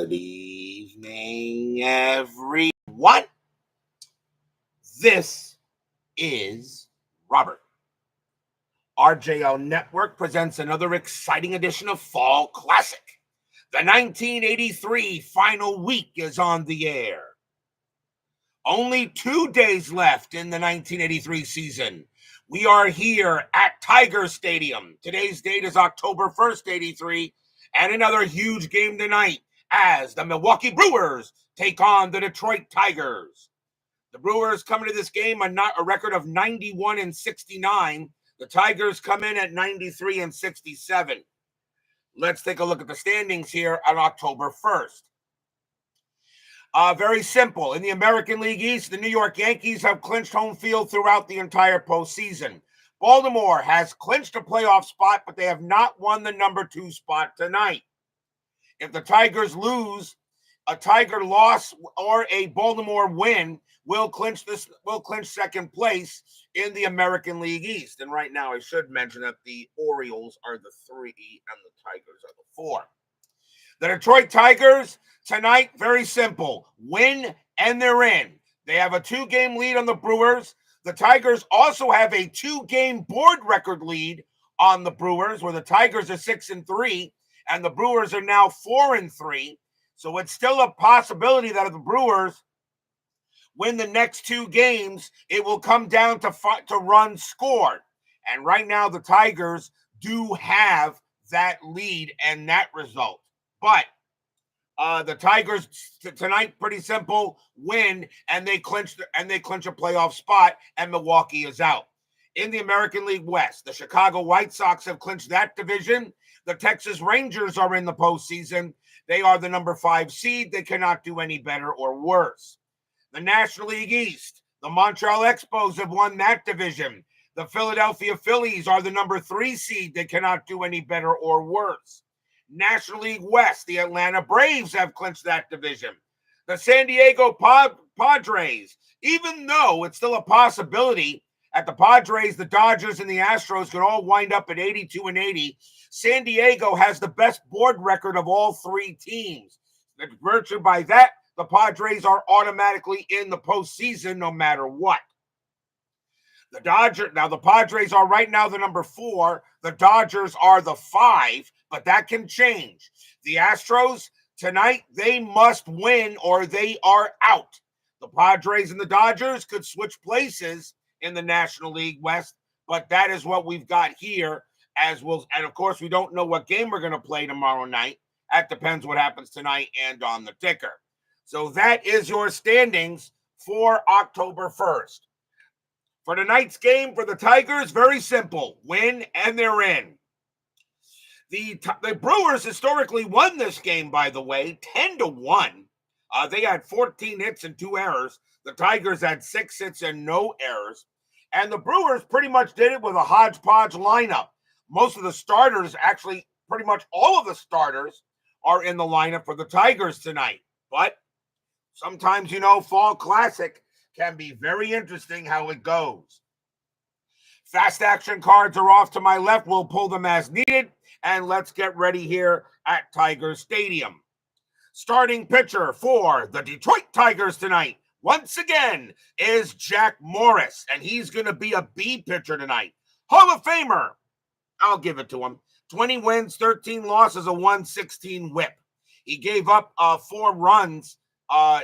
Good evening, everyone. This is Robert. RJO Network presents another exciting edition of Fall Classic. The 1983 final week is on the air. Only 2 days left in the 1983 season. We are here at Tiger Stadium. Today's date is October 1st, 83, and another huge game tonight as the Milwaukee Brewers take on the Detroit Tigers. The Brewers come into this game a record of 91-69. The Tigers come in at 93-67. Let's take a look at the standings here on October 1st. Very simple. In the American League East, the New York Yankees have clinched home field throughout the entire postseason. Baltimore has clinched a playoff spot, but they have not won the number 2 spot tonight. If the Tigers lose, a Tiger loss or a Baltimore win will clinch second place in the American League East. And right now, I should mention that the Orioles are the 3 and the Tigers are the 4. The Detroit Tigers tonight, very simple. Win and they're in. They have a 2-game lead on the Brewers. The Tigers also have a 2-game board record lead on the Brewers, where the Tigers are 6-3 and the Brewers are now 4-3. So it's still a possibility that if the Brewers win the next 2 games, it will come down to runs scored. And right now, the Tigers do have that lead and that result. But the Tigers tonight, pretty simple, win and they clinch a playoff spot, and Milwaukee is out. In the American League West, the Chicago White Sox have clinched that division. The Texas Rangers are in the postseason. They are the number 5 seed. They cannot do any better or worse. The National League East, the Montreal Expos have won that division. The Philadelphia Phillies are the number 3 seed. They cannot do any better or worse. National League West, the Atlanta Braves have clinched that division. The San Diego Padres, even though it's still a possibility at the Padres, the Dodgers, and the Astros could all wind up at 82-80, San Diego has the best board record of all 3 teams. Virtually by that, the Padres are automatically in the postseason no matter what. The Padres are right now the number 4. The Dodgers are the 5, but that can change. The Astros, tonight, they must win or they are out. The Padres and the Dodgers could switch places in the National League West, but that is what we've got here. And of course, we don't know what game we're going to play tomorrow night. That depends what happens tonight and on the ticker. So that is your standings for October 1st. For tonight's game for the Tigers, very simple. Win and they're in. The Brewers historically won this game, by the way, 10-1. They had 14 hits and 2 errors. The Tigers had 6 hits and no errors. And the Brewers pretty much did it with a hodgepodge lineup. Most of the starters, actually pretty much all of the starters, are in the lineup for the Tigers tonight. But sometimes, Fall Classic can be very interesting how it goes. Fast action cards are off to my left. We'll pull them as needed. And let's get ready here at Tiger Stadium. Starting pitcher for the Detroit Tigers tonight, once again, is Jack Morris. And he's going to be a B pitcher tonight. Hall of Famer. I'll give it to him. 20 wins, 13 losses, a 116 whip. He gave up 4 runs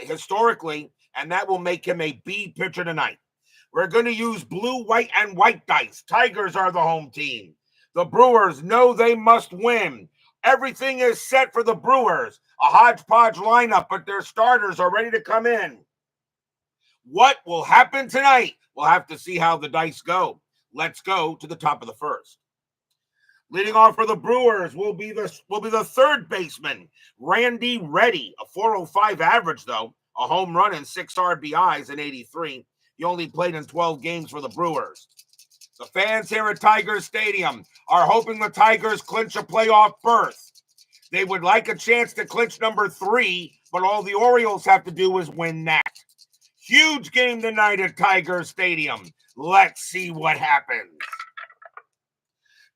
historically, and that will make him a B pitcher tonight. We're going to use blue, white, and white dice. Tigers are the home team. The Brewers know they must win. Everything is set for the Brewers. A hodgepodge lineup, but their starters are ready to come in. What will happen tonight? We'll have to see how the dice go. Let's go to the top of the first. Leading off for the Brewers will be the third baseman, Randy Reddy, a 405 average, though, a home run and 6 RBIs in 83. He only played in 12 games for the Brewers. The fans here at Tiger Stadium are hoping the Tigers clinch a playoff berth. They would like a chance to clinch number 3, but all the Orioles have to do is win that. Huge game tonight at Tiger Stadium. Let's see what happens.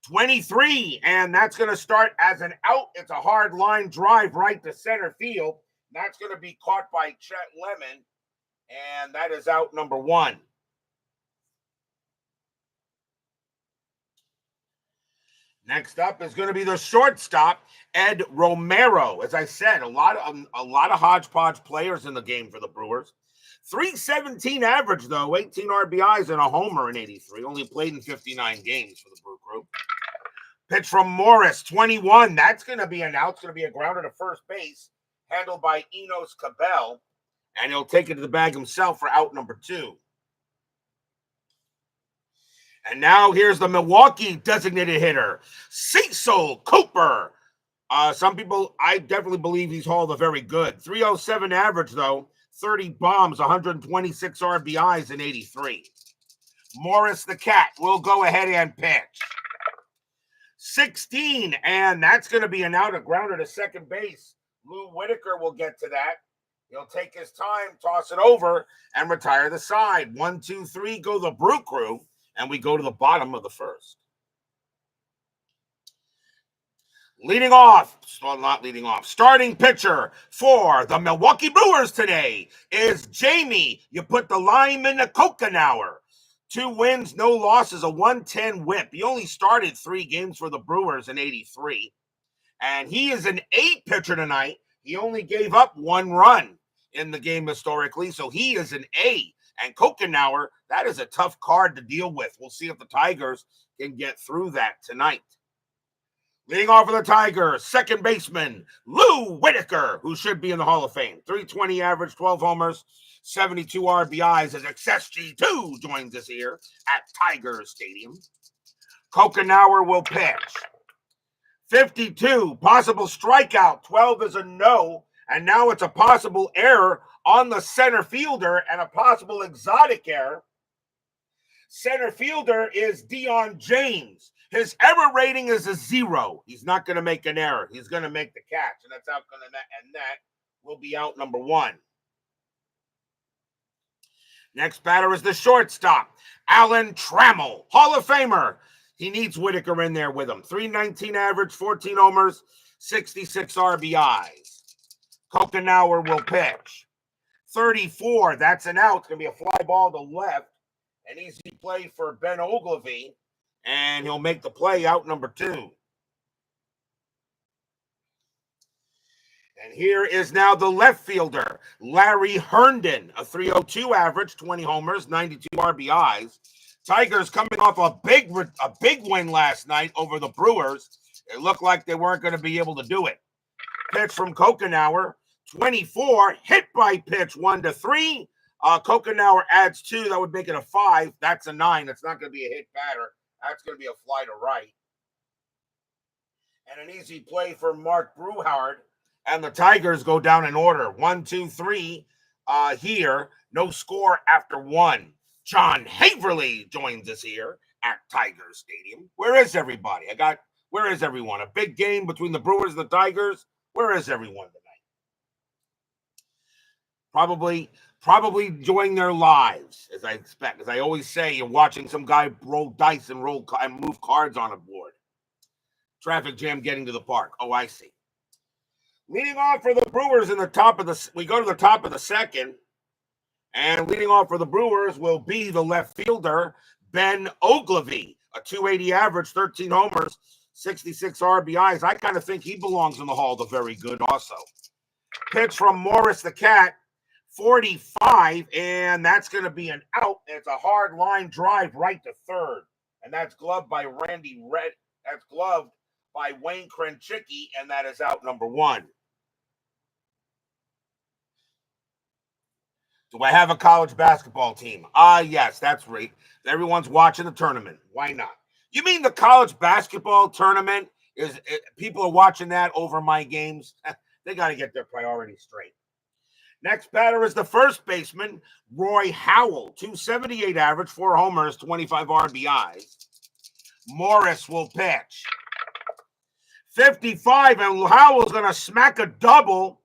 23, and that's going to start as an out. It's a hard line drive right to center field. That's going to be caught by Chet Lemon, and that is out number 1. Next up is going to be the shortstop, Ed Romero. As I said, a lot of hodgepodge players in the game for the Brewers. 317 average, though, 18 RBIs and a homer in 83. Only played in 59 games for the Brew Crew. Pitch from Morris, 21. That's going to be an out. It's going to be a grounder to first base, handled by Enos Cabell. And he'll take it to the bag himself for out number 2. And now here's the Milwaukee designated hitter, Cecil Cooper. Some people, I definitely believe he's hauled a very good. 307 average, though. 30 bombs, 126 RBIs in 83. Morris the Cat will go ahead and pitch. 16, and that's going to be an out, a grounder to second base. Lou Whitaker will get to that. He'll take his time, toss it over, and retire the side. 1, 2, 3, go the Brew Crew. And we go to the bottom of the first. Starting pitcher for the Milwaukee Brewers today is Jamie. You put the lime in the Cocanower. 2 wins, no losses, a 110 whip. He only started 3 games for the Brewers in 83. And he is an 8 pitcher tonight. He only gave up 1 run in the game historically, so he is an A. And Cocanower, that is a tough card to deal with. We'll see if the Tigers can get through that tonight. Leading off for the Tigers, second baseman Lou Whitaker, who should be in the Hall of Fame. 320 average, 12 homers, 72 RBIs as XSG2 joins us here at Tigers Stadium. Cocanower will pitch. 52, possible strikeout, 12 is a no, and now it's a possible error on the center fielder and a possible exotic error. Center fielder is Dion James. His error rating is a 0. He's not going to make an error. He's going to make the catch, and that's out going to and that will be out number 1. Next batter is the shortstop, Alan Trammell, Hall of Famer. He needs Whitaker in there with him. 319 average, 14 homers, 66 RBIs. Cocanower will pitch. 34, that's an out. It's going to be a fly ball to left. An easy play for Ben Ogilvy, and he'll make the play out number 2. And here is now the left fielder, Larry Herndon, a 302 average, 20 homers, 92 RBIs. Tigers coming off a big win last night over the Brewers. It looked like they weren't going to be able to do it. Pitch from Cocanower, 24, hit by pitch, 1-3. Cocanower adds 2. That would make it a 5. That's a 9. That's not going to be a hit batter. That's going to be a fly to right. And an easy play for Mark Brewhard. And the Tigers go down in order. 1, 2, 3 here. No score after 1. John Haverly joins us here at Tigers Stadium. Where is everybody? Where is everyone? A big game between the Brewers and the Tigers. Where is everyone tonight? Probably enjoying their lives, as I expect. As I always say, you're watching some guy roll dice and move cards on a board. Traffic jam getting to the park. Oh, I see. Leading off for the Brewers we go to the top of the second. And leading off for the Brewers will be the left fielder, Ben Ogilvy, a 280 average, 13 homers, 66 RBIs. I kind of think he belongs in the Hall of the Very Good also. Pitch from Morris the Cat, 45, and that's going to be an out. It's a hard line drive right to third, and that's gloved by Randy Red. That's gloved by Wayne Krenchicki, and that is out number 1. Do I have a college basketball team? Yes, that's right. Everyone's watching the tournament. Why not? You mean the college basketball tournament people are watching that over my games? They got to get their priorities straight. Next batter is the first baseman, Roy Howell, 278 average, 4 homers, 25 RBIs. Morris will pitch. 55, and Howell's going to smack a double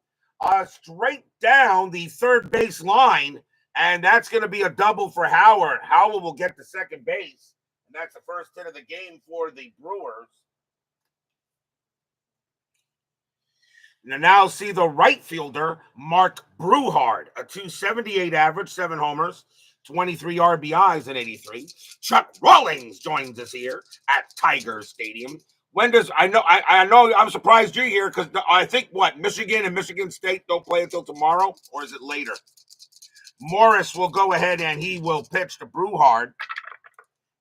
straight down the third base line, and that's going to be a double for Howard. Howell will get to second base, And that's the first hit of the game for the Brewers. Now see the right fielder, Mark Brewhard, a 278 average, 7 homers, 23 RBIs in 83. Chuck Rawlings joins us here at Tiger Stadium. When does I know I'm surprised you're here because I think Michigan and Michigan State don't play until tomorrow, or is it later? Morris will go ahead and he will pitch to Brewhard.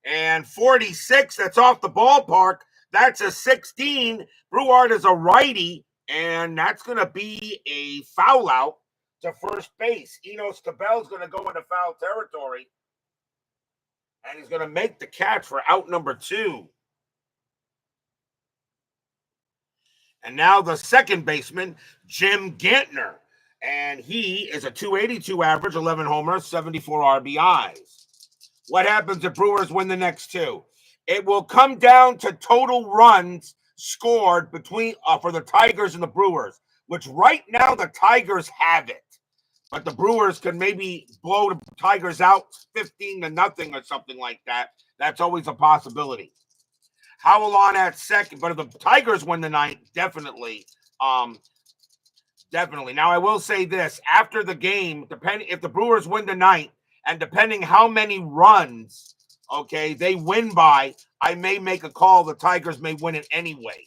And 46, that's off the ballpark. That's a 16. Brewhard is a righty. And that's going to be a foul out to first base. Enos Cabell's going to go into foul territory. And he's going to make the catch for out number 2. And now the second baseman, Jim Gantner. And he is a 282 average, 11 homers, 74 RBIs. What happens if Brewers win the next 2? It will come down to total runs scored between for the Tigers and the Brewers, which right now the Tigers have it, but the Brewers can maybe blow the Tigers out 15-0 or something like that. That's always a possibility. Howell on at second, but if the Tigers win the ninth, definitely. Now I will say this: after the game, depending if the Brewers win the ninth, and depending how many runs they win by, I may make a call. The Tigers may win it anyway.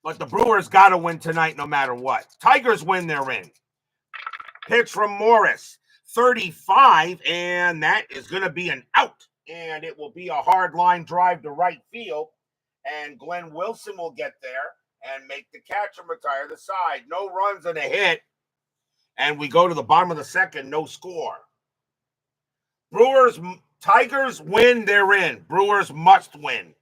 But the Brewers got to win tonight no matter what. Tigers win, they're in. Pitch from Morris, 35, and that is going to be an out. And it will be a hard line drive to right field. And Glenn Wilson will get there and make the catch and retire the side. No runs and a hit. And we go to the bottom of the second, no score. Tigers win, they're in. Brewers must win.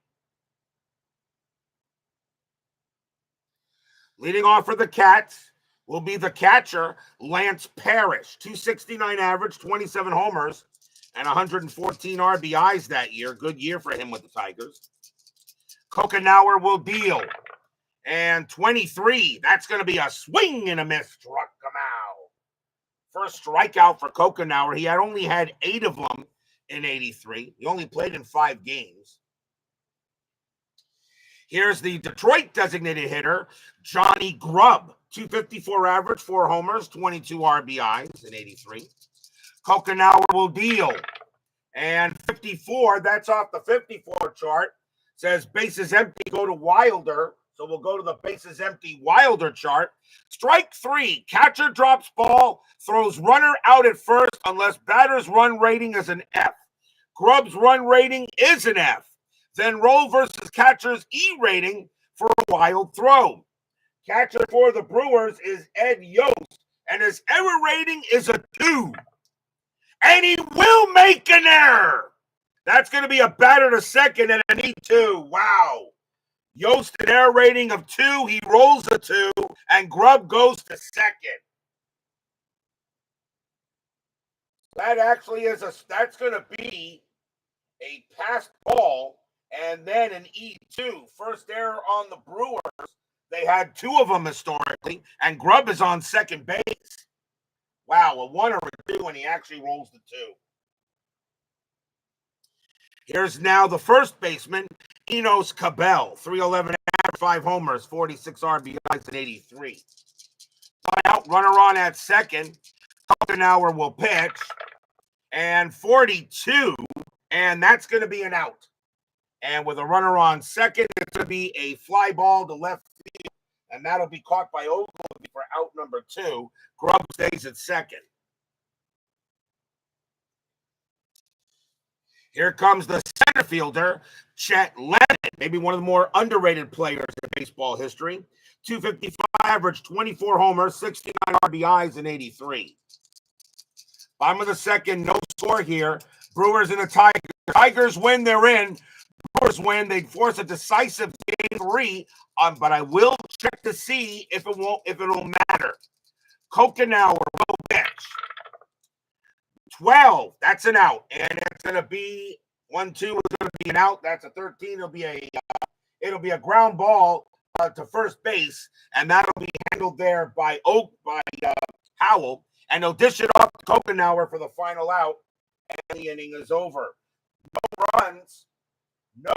Leading off for the Cats will be the catcher, Lance Parrish. 269 average, 27 homers, and 114 RBIs that year. Good year for him with the Tigers. Cocanower will deal. And 23, that's going to be a swing and a miss. Struck him out. First strikeout for Cocanower. He had only had 8 of them in 83. He only played in 5 games. Here's the Detroit designated hitter, Johnny Grubb. 254 average, 4 homers, 22 RBIs in 83. Cocanower will deal. And 54, that's off the 54 chart. Says bases empty, go to Wilder. So we'll go to the bases empty Wilder chart. Strike 3, catcher drops ball, throws runner out at first unless batter's run rating is an F. Grubb's run rating is an F. Then roll versus catcher's E rating for a wild throw. Catcher for the Brewers is Ed Yost, and his error rating is a 2. And he will make an error. That's going to be a batter to second and an E2. Wow. Yost, an error rating of 2. He rolls a 2, and Grubb goes to second. That actually that's going to be a passed ball and then an E2. First error on the Brewers. They had 2 of them historically, and Grubb is on second base. Wow, a 1 or a 2, and he actually rolls the 2. Here's now the first baseman, Enos Cabell, 311 average, 5 homers, 46 RBIs in 83. Out, runner on at second. Cocanower will pitch. And 42, and that's going to be an out. And with a runner on second, it's going to be a fly ball to left field, and that'll be caught by Ogilvy for out number 2. Grubb stays at second. Here comes the center fielder, Chet Lemon, maybe one of the more underrated players in baseball history. 255 average, 24 homers, 69 RBIs in 83. Bottom of the second, no score here. Brewers and the Tigers. Tigers win, they're in. Brewers win, they force a decisive game 3. But I will check to see if it'll matter. Cocanower will pitch. 12, that's an out, and it's going to be 1-2 is going to be an out. That's a 13. It'll be a ground ball to first base, and that'll be handled there by Howell, and they'll dish it off to Cocanower for the final out, and the inning is over. No runs, runs, no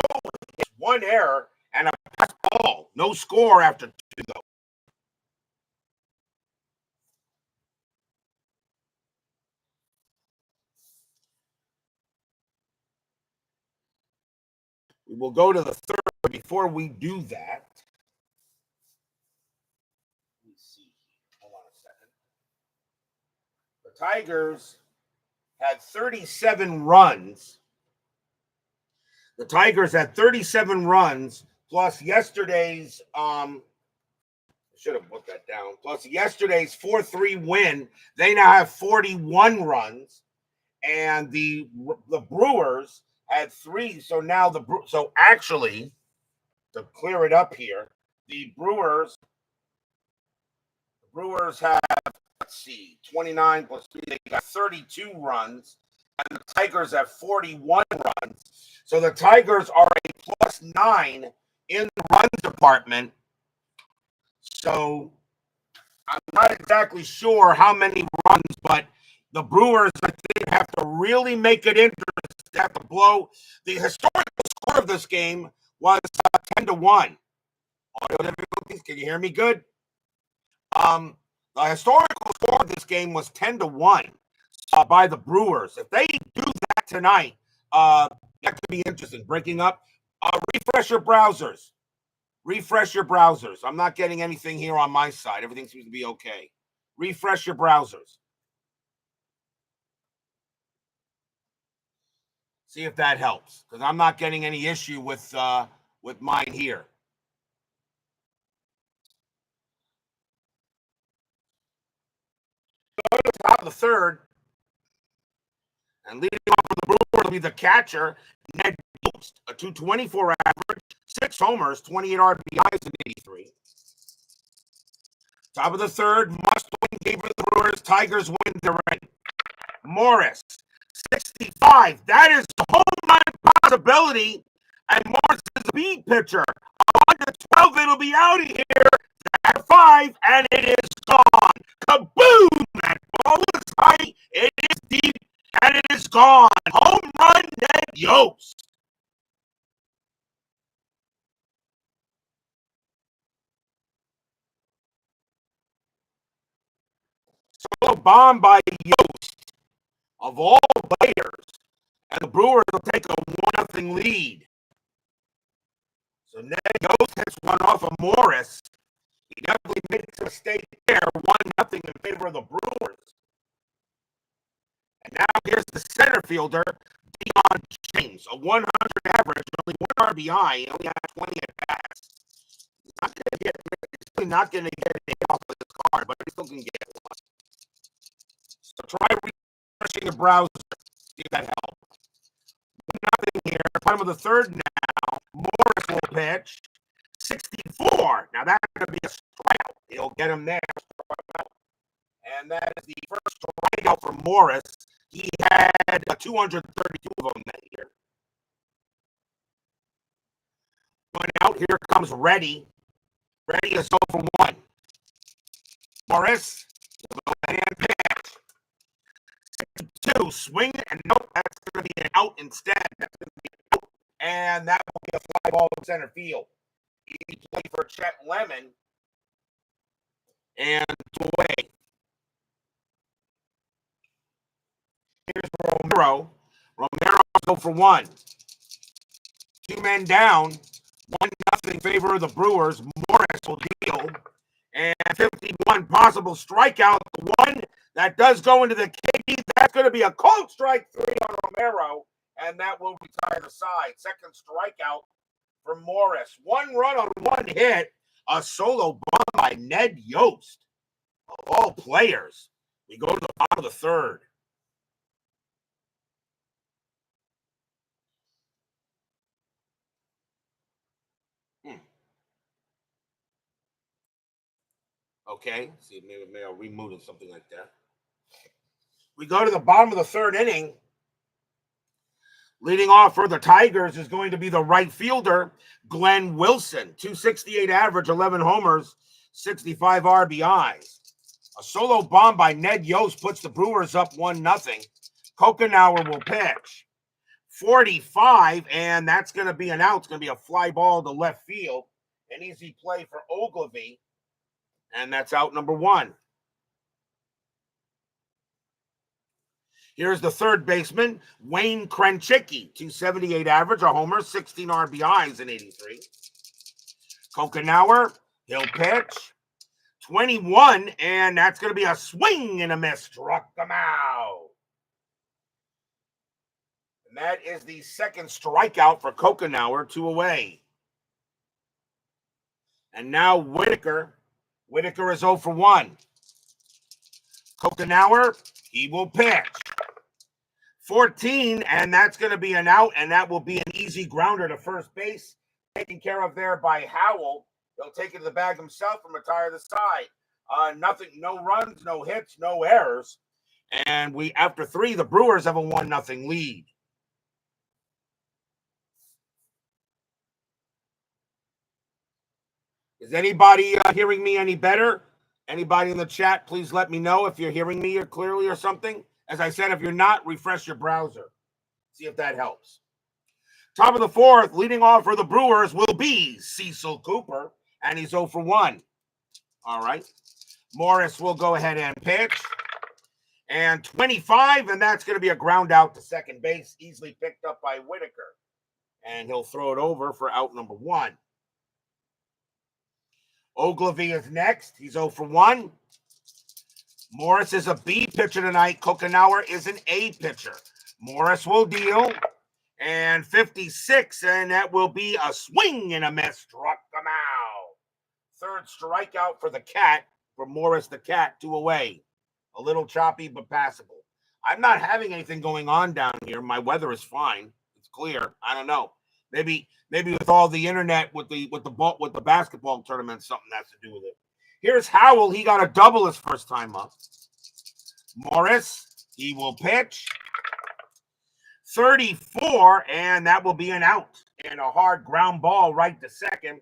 hits, 1 error, and a pass ball. No score after 2, though. We will go to the third. Before we do that, let me see. Hold on a second. The Tigers had 37 runs. The Tigers had 37 runs plus yesterday's I should have put that down. Plus yesterday's 4-3 win. They now have 41 runs, and the Brewers had 3. So now actually, to clear it up here, the Brewers have, let's see, 29 plus 3. They got 32 runs, and the Tigers have 41 runs. So the Tigers are a +9 in the run department. So I'm not exactly sure how many runs, but the Brewers, I think, have to really make it interesting. They have to blow. The historical score of this game was 10-1. Audio difficulties. Can you hear me good? The historical score of this game was 10-1 by the Brewers. If they do that tonight, that could be interesting. Breaking up. Refresh your browsers. Refresh your browsers. I'm not getting anything here on my side. Everything seems to be okay. Refresh your browsers. See if that helps, because I'm not getting any issue with mine here. Go to the top of the third, and leading off for the Brewers will be the catcher, Ned Yost, a .224 average, 6 homers, 28 RBIs in 83. Top of the third, must-win game for the Brewers. Tigers win their end. Morris, 65. That is a home run possibility. And Morris is a beat pitcher. 1-12, it'll be out of here at 5, and it is gone. Kaboom! That ball is high, it is deep, and it is gone. Home run, Ned Yost. Solo bomb by Yost, of all players, and the Brewers will take a 1-0 lead. So Ned Yost hits one off of Morris. He definitely makes a mistake there, 1-0 in favor of the Brewers. And now here's the center fielder, Deion James, a 100 average, only 1 RBI, he only had 20 at bats. He's not going to get a hit off of this card, but he still can get one. So try refreshing your browser, see if that helps. 1-0 here, bottom of the third now. Morris will pitch. 64. Now that's going to be a strikeout. He'll get him there. And that is the first strikeout for Morris. He had 232 of them that year. Going out, here comes Reddy. Reddy is 0 for 1. Morris, and pitch. 62, swing, and nope, that's going to be an out instead. That's going to be an out. And that will be a fly ball in center field. He played for Chet Lemon. And away. Here's Romero. Romero 0 for 1. 2 men down. 1-0 in favor of the Brewers. Morris will deal. And 51 possible strikeout. The one that does go into the KD, that's going to be a cold strike 3 on Romero. And that will retire the side. Second strikeout for Morris. 1 run on 1 hit. A solo bomb by Ned Yost. Of all players, we go to the bottom of the third. Okay, see, maybe I'll remove it, something like that. We go to the bottom of the third inning. Leading off for the Tigers is going to be the right fielder, Glenn Wilson. 268 average, 11 homers, 65 RBIs. A solo bomb by Ned Yost puts the Brewers up 1-0. Cocanower will pitch. 45, and that's going to be an out. It's going to be a fly ball to left field. An easy play for Ogilvy, and that's out number 1. Here's the third baseman, Wayne Krenchicki, 278 average, a homer, 16 RBIs in 83. Cocanower, he'll pitch. 21, and that's going to be a swing and a miss. Struck him out. And that is the second strikeout for Cocanower, 2 away. And now Whitaker. Whitaker is 0 for 1. Cocanower, he will pitch. 14, and that's going to be an out, and that will be an easy grounder to first base. Taken care of there by Howell. He'll take it to the bag himself and retire the side. Nothing, no runs, no hits, no errors. And after 3, the Brewers have a 1-0 lead. Is anybody hearing me any better? Anybody in the chat, please let me know if you're hearing me clearly or something. As I said, if you're not, refresh your browser. See if that helps. Top of the 4th, leading off for the Brewers will be Cecil Cooper, and he's 0 for 1. All right. Morris will go ahead and pitch. And 25, and that's going to be a ground out to second base, easily picked up by Whitaker. And he'll throw it over for out number 1. Ogilvy is next. He's 0 for 1. Morris is a B pitcher tonight. Cocanower is an A pitcher. Morris will deal. And 56, and that will be a swing and a miss. Struck him out. Third strikeout for the Cat, for Morris the Cat, 2 away. A little choppy, but passable. I'm not having anything going on down here. My weather is fine. It's clear. I don't know. Maybe with all the internet, with the basketball tournament, something has to do with it. Here's Howell. He got a double his first time up. Morris, he will pitch. 34, and that will be an out. And a hard ground ball right to second.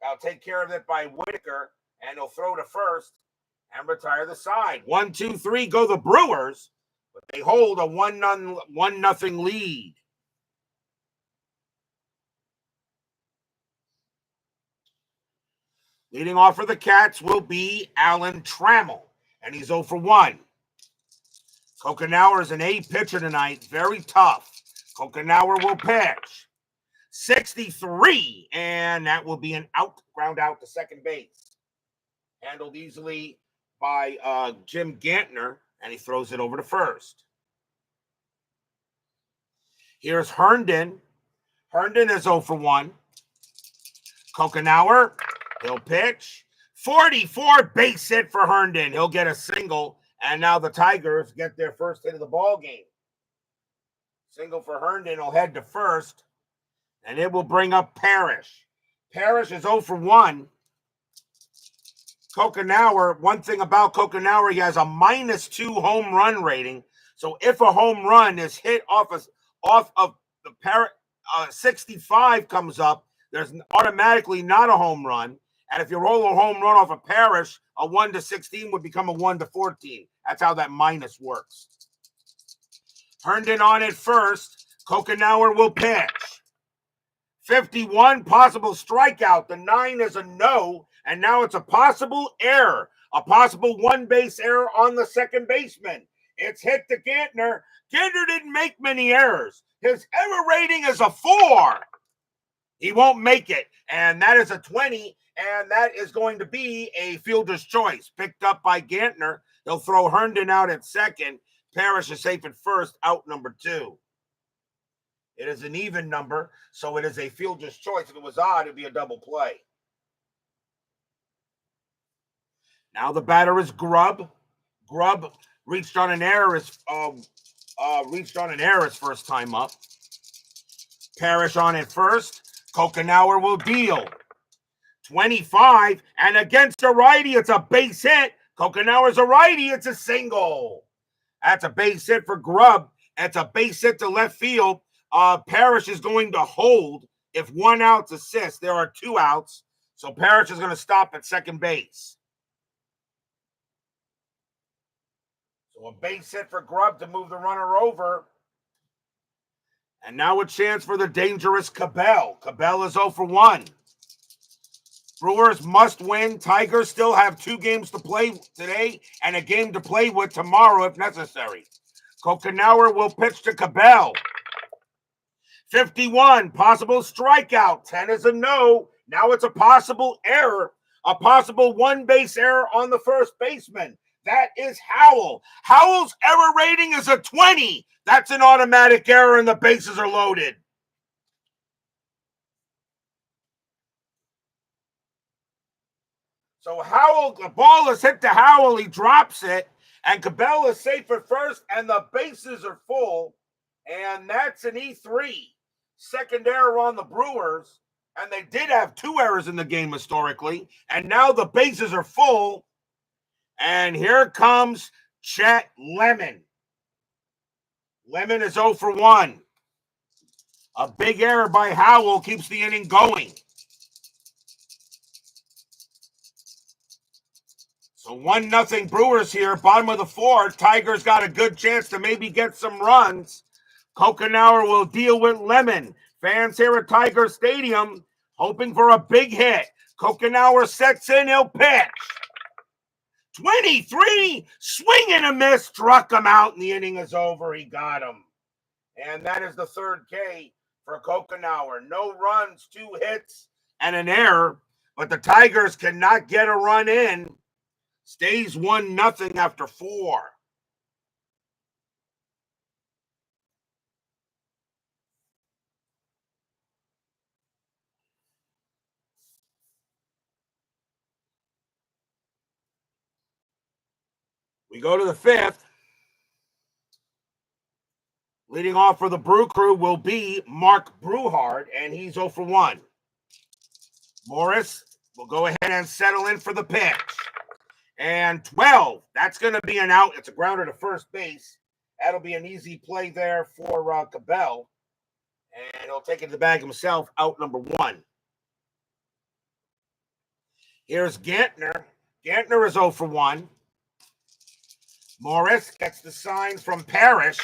I'll take care of it by Whitaker, and he'll throw to first and retire the side. 1, 2, 3 go the Brewers, but they hold a 1-0 lead. Leading off for the Cats will be Alan Trammell, and he's 0 for 1. Cocanower is an A pitcher tonight, very tough. Cocanower will pitch. 63, and that will be an out, ground out to second base. Handled easily by Jim Gantner, and he throws it over to first. Here's Herndon. Herndon is 0 for 1. Cocanower, he'll pitch. 44, base hit for Herndon. He'll get a single, and now the Tigers get their first hit of the ball game. Single for Herndon will head to first, and it will bring up Parrish. Parrish is 0 for 1. Cocanower, one thing about Cocanower, he has a -2 home run rating. So if a home run is hit off of the Parrish, 65 comes up, there's automatically not a home run. And if you roll a home run off a Parrish, a 1 to 16 would become a 1 to 14. That's how that minus works. Herndon on it first. Cocanower will pitch. 51, possible strikeout. The 9 is a no, and now it's a possible error. A possible one-base error on the second baseman. It's hit to Gantner. Gantner didn't make many errors. His error rating is a 4. He won't make it, and that is a 20, and that is going to be a fielder's choice. Picked up by Gantner. He'll throw Herndon out at second. Parrish is safe at first, out number 2. It is an even number, so it is a fielder's choice. If it was odd, it'd be a double play. Now the batter is Grubb. Grubb reached on an error his first time up. Parrish on it first. Cocanower will deal. 25, and against a righty, it's a base hit. Cocanower's a righty, it's a single. That's a base hit for Grubb. It's a base hit to left field. Parrish is going to hold if 1 out's assist. There are 2 outs, so Parrish is going to stop at second base. So a base hit for Grubb to move the runner over. And now a chance for the dangerous Cabell. Cabell is 0 for 1. Brewers must win. Tigers still have 2 games to play today and a game to play with tomorrow if necessary. Cocanower will pitch to Cabell. 51, possible strikeout. 10 is a no. Now it's a possible error, a possible one-base error on the first baseman. That is Howell. Howell's error rating is a 20. That's an automatic error and the bases are loaded. So Howell, the ball is hit to Howell. He drops it, and Cabell is safe at first, and the bases are full. And that's an E3. Second error on the Brewers, and they did have 2 errors in the game historically, and now the bases are full. And here comes Chet Lemon. Lemon is 0 for 1. A big error by Howell keeps the inning going. So 1-0 Brewers here, bottom of the 4th. Tigers got a good chance to maybe get some runs. Cocanower will deal with Lemon. Fans here at Tiger Stadium hoping for a big hit. Cocanower sets in, he'll pitch. 23, swing and a miss, struck him out, and the inning is over. He got him. And that is the 3rd K for Cocanower. No runs, 2 hits, and an error, but the Tigers cannot get a run in. Stays 1-0 after 4. We go to the 5th. Leading off for the Brew Crew will be Mark Brewhard, and he's 0 for 1. Morris will go ahead and settle in for the pitch. And 12, that's going to be an out. It's a grounder to first base. That'll be an easy play there for Cabell. And he'll take it to the bag himself, out number 1. Here's Gantner. Gantner is 0 for 1. Morris gets the sign from Parrish.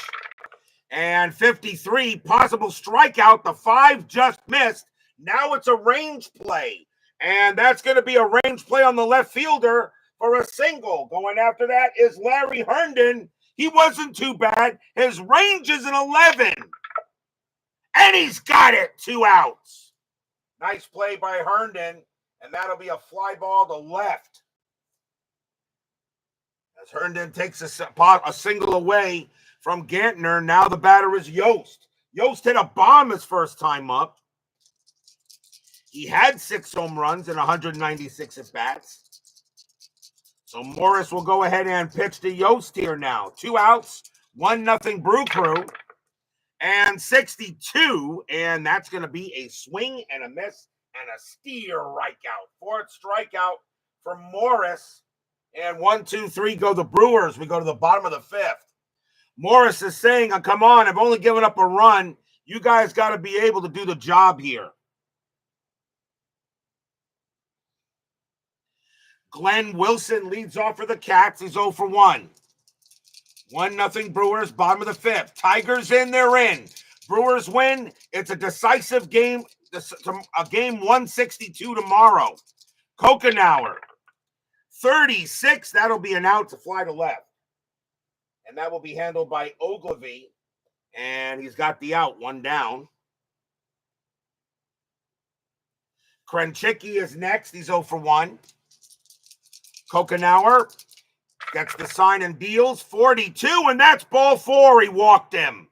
And 53, possible strikeout. The 5 just missed. Now it's a range play. And that's going to be a range play on the left fielder for a single. Going after that is Larry Herndon. He wasn't too bad. His range is an 11. And he's got it. 2 outs. Nice play by Herndon. And that'll be a fly ball to left. As Herndon takes a single away from Gantner, now the batter is Yost. Yost hit a bomb his first time up. He had 6 home runs in 196 at-bats. So Morris will go ahead and pitch to Yost here now. 2 outs, 1-0 Brew Crew. And 62, and that's going to be a swing and a miss and a steer strikeout. 4th strikeout for Morris. And 1, 2, 3 go the Brewers. We go to the bottom of the 5th. Morris is saying, come on, I've only given up a run. You guys got to be able to do the job here. Glenn Wilson leads off for the Cats. He's 0 for 1. 1-0 Brewers, bottom of the 5th. Tigers in, they're in. Brewers win. It's a decisive game, a game 162 tomorrow. Cocanower, 36. That'll be an out to fly to left. And that will be handled by Ogilvy. And he's got the out, 1 down. Krenchicki is next. He's 0 for 1. Cocanower gets the sign and deals. 42, and that's ball 4. He walked him.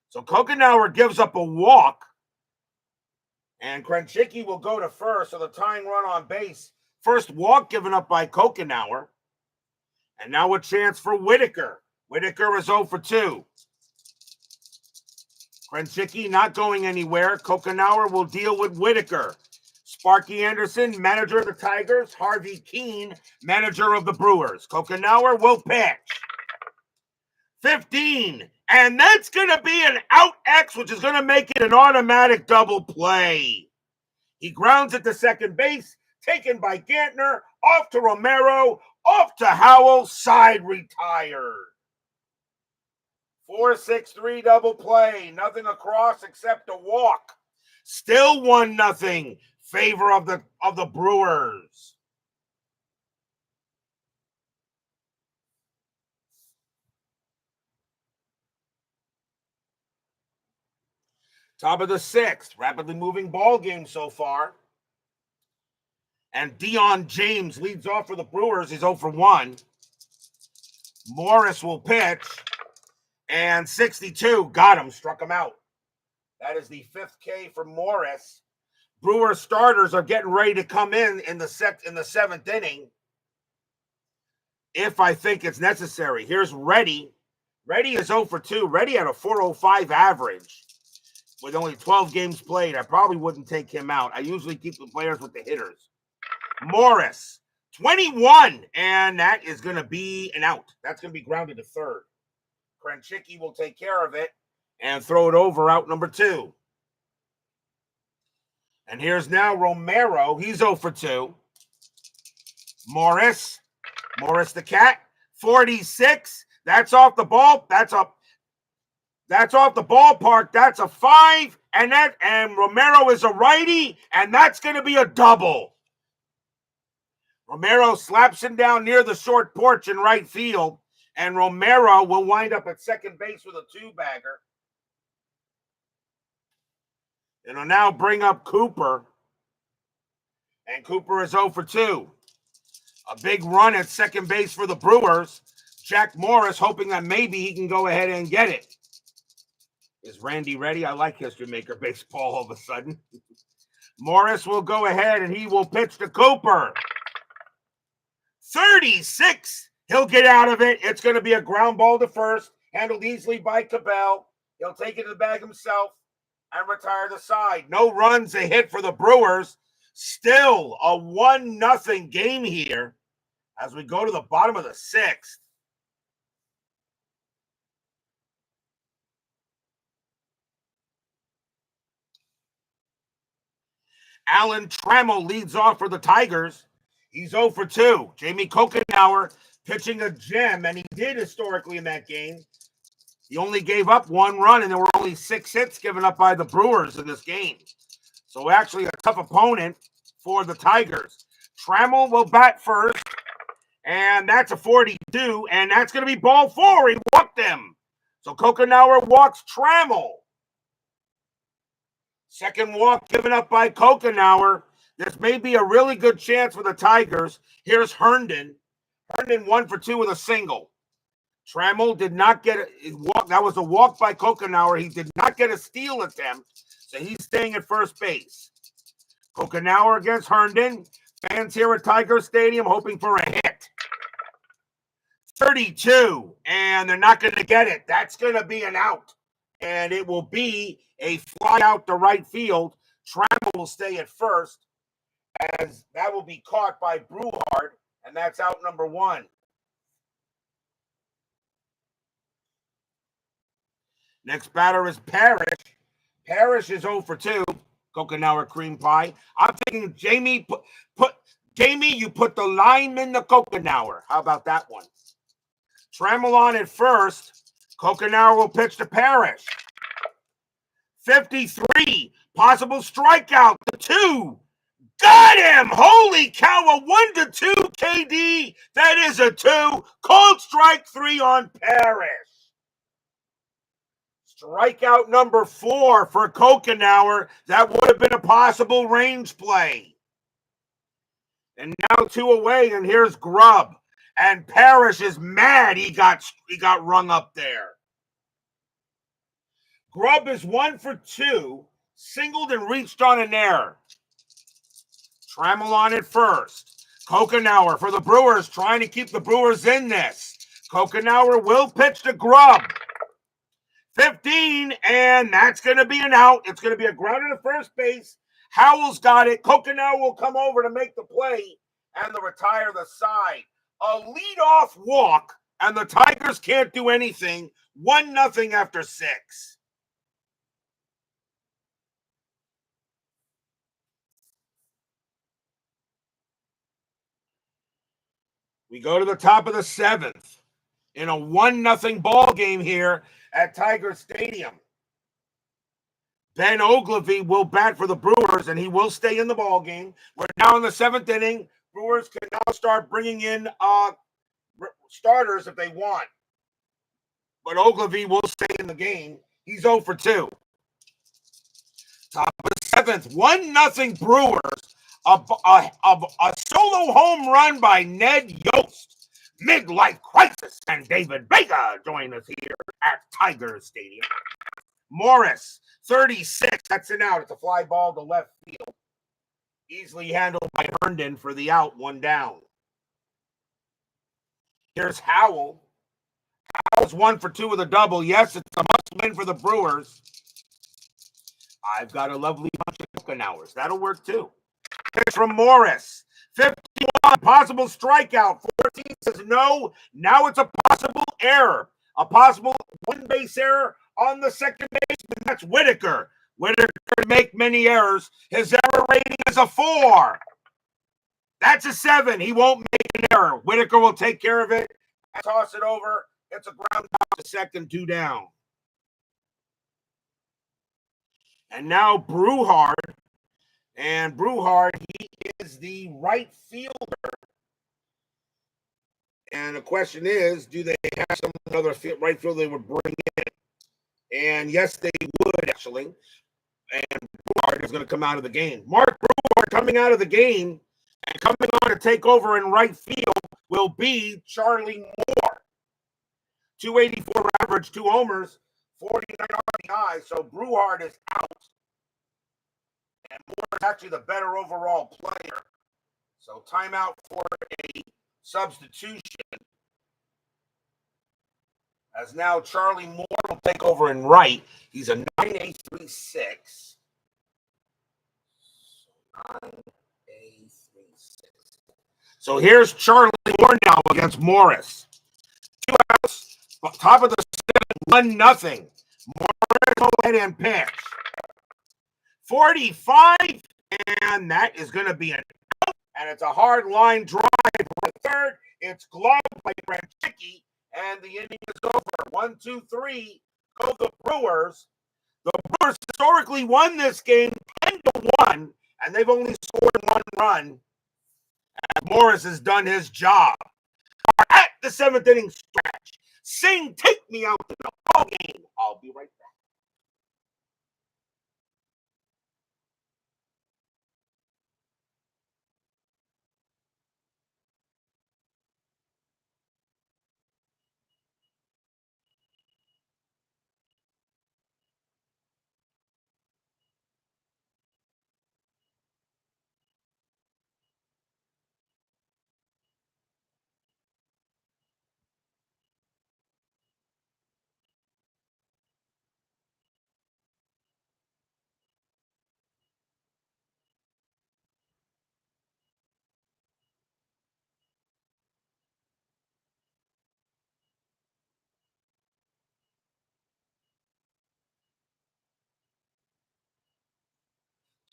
So Cocanower gives up a walk. And Krenchicki will go to first. So the tying run on base. First walk given up by Cocanower. And now a chance for Whitaker. Whitaker is 0 for 2. Krenchicki not going anywhere. Cocanower will deal with Whitaker. Sparky Anderson, manager of the Tigers. Harvey Keene, manager of the Brewers. Cocanower will pitch. 15. And that's going to be an out X, which is going to make it an automatic double play. He grounds it to second base. Taken by Gantner. Off to Romero. Off to Howell. Side retired. 4-6-3 double play. Nothing across except a walk. Still 1-0 favor of the Brewers. Top of the sixth, rapidly moving ball game so far. And Dion James leads off for the Brewers. He's 0 for 1. Morris will pitch. And 62, got him, struck him out. That is the 5th K for Morris. Brewer starters are getting ready to come in the 7th inning, if I think it's necessary. Here's Reddy. Reddy is 0 for 2. Reddy had a 4.05 average with only 12 games played. I probably wouldn't take him out. I usually keep the players with the hitters. Morris, 21, and that is going to be an out. That's going to be grounded to third. Krenchicki will take care of it and throw it over, out number 2. And here's now Romero. He's 0 for 2. Morris the cat, 46. That's off the ball. That's off the ballpark. That's a 5. And Romero is a righty, and that's going to be a double. Romero slaps him down near the short porch in right field, and Romero will wind up at second base with a 2-bagger. It'll now bring up Cooper, and Cooper is 0 for 2. A big run at second base for the Brewers. Jack Morris hoping that maybe he can go ahead and get it. Is Randy ready? I like History Maker Baseball all of a sudden. Morris will go ahead and he will pitch to Cooper. 36. He'll get out of it. It's going to be a ground ball to first, handled easily by Cabell. He'll take it to the bag himself and retire the side. No runs, a hit for the Brewers. Still a 1-0 game here as we go to the bottom of the 6th. Alan Trammell leads off for the Tigers. He's 0 for 2. Jamie Cocanower pitching a gem, and he did historically in that game. He only gave up 1 run, and there were only 6 hits given up by the Brewers in this game. So actually a tough opponent for the Tigers. Trammell will bat first, and that's a 42, and that's going to be ball 4. He walked him. So Cocanower walks Trammell. Second walk given up by Cocanower. This may be a really good chance for the Tigers. Here's Herndon. Herndon 1 for 2 with a single. Trammell did not get a walk. That was a walk by Cocanower. He did not get a steal attempt, so he's staying at first base. Cocanower against Herndon. Fans here at Tiger Stadium hoping for a hit. 32, and they're not going to get it. That's going to be an out, and it will be a fly out to right field. Trammell will stay at first, as that will be caught by Brewhard, and that's out number 1. Next batter is Parrish. Parrish is 0 for 2. Cocanower cream pie. I'm thinking Jamie, you put the lime in the Cocanower. How about that one? Trammell on at first. Cocanower will pitch to Parrish. 53. Possible strikeout. The 2. Got him! Holy cow! A 1-2 KD. That is a 2. Cold strike 3 on Parrish. Strikeout number 4 for Cocanower. That would have been a possible range play. And now 2 away, and here's Grubb. And Parrish is mad he got rung up there. Grubb is 1 for 2, singled and reached on an error. Trammell on at first. Cocanower for the Brewers, trying to keep the Brewers in this. Cocanower will pitch to Grubb. 15, and that's going to be an out. It's going to be a grounder to first base. Howell's got it. Cocanower will come over to make the play and to retire the side. A leadoff walk, and the Tigers can't do anything. 1-0 after 6. We go to the top of the 7th in a 1-0 ball game here at Tiger Stadium. Ben Ogilvy will bat for the Brewers, and he will stay in the ball game. We're now in the 7th inning. Brewers can now start bringing in starters if they want. But Ogilvy will stay in the game. He's 0 for 2. Top of the 7th, 1-0 Brewers. A solo home run by Ned Yost. Midlife crisis, and David Vega join us here at Tiger Stadium. Morris, 36. That's an out. It's a fly ball to left field. Easily handled by Herndon for the out, 1 down. Here's Howell. Howell's 1 for 2 with a double. Yes, it's a must win for the Brewers. I've got a lovely bunch of Cocanowers. That'll work too. Pitch from Morris. 51. Possible strikeout. 14 says no. Now it's a possible error. A possible one-base error on the second baseman. That's Whitaker. Whitaker can make many errors. His error rating is a 4. That's a 7. He won't make an error. Whitaker will take care of it. Toss it over. It's a ground out to second, 2 down. And now Brewhard. And Brewhard, he is the right fielder. And the question is, do they have some other right fielder they would bring in? And yes, they would, actually. And Brewhard is going to come out of the game. Mark Brewhard coming out of the game and coming on to take over in right field will be Charlie Moore. 284 average, 2 homers, 49 RBI. So Brewhard is out. And Moore is actually the better overall player. So timeout for a substitution. As now Charlie Moore will take over in right. He's a 9.836. 9.836. So here's Charlie Moore now against Morris. 2 outs. Top of the 7th, 1-0. Morris go ahead and pitch. 45, and that is going to be an out, and it's a hard line drive for third. It's gloved by Branchicki, and the inning is over. 1, 2, 3, go the Brewers. The Brewers historically won this game 10-1, and they've only scored 1 run. And Morris has done his job. We're at the 7th inning stretch. Sing, take me out to the ball game. I'll be right back.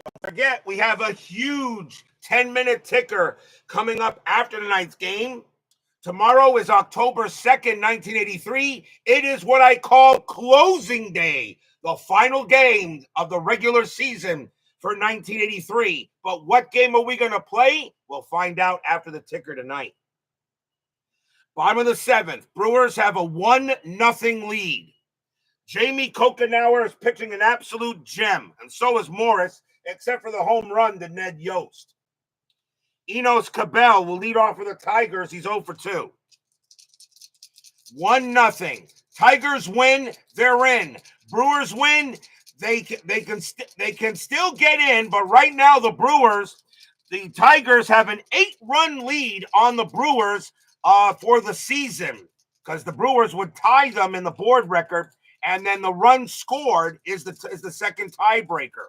Don't forget, we have a huge 10-minute ticker coming up after tonight's game. Tomorrow is October 2nd, 1983. It is what I call closing day, the final game of the regular season for 1983. But what game are we going to play? We'll find out after the ticker tonight. Bottom of the 7th, Brewers have a 1-0 lead. Jamie Cocanower is pitching an absolute gem, and so is Morris, except for the home run to Ned Yost. Enos Cabell will lead off for the Tigers. He's 0 for 2. 1-0. Tigers win. They're in. Brewers win. They can still get in, but right now the Tigers have an 8-run lead on the Brewers for the season, because the Brewers would tie them in the board record, and then the run scored is the second tiebreaker,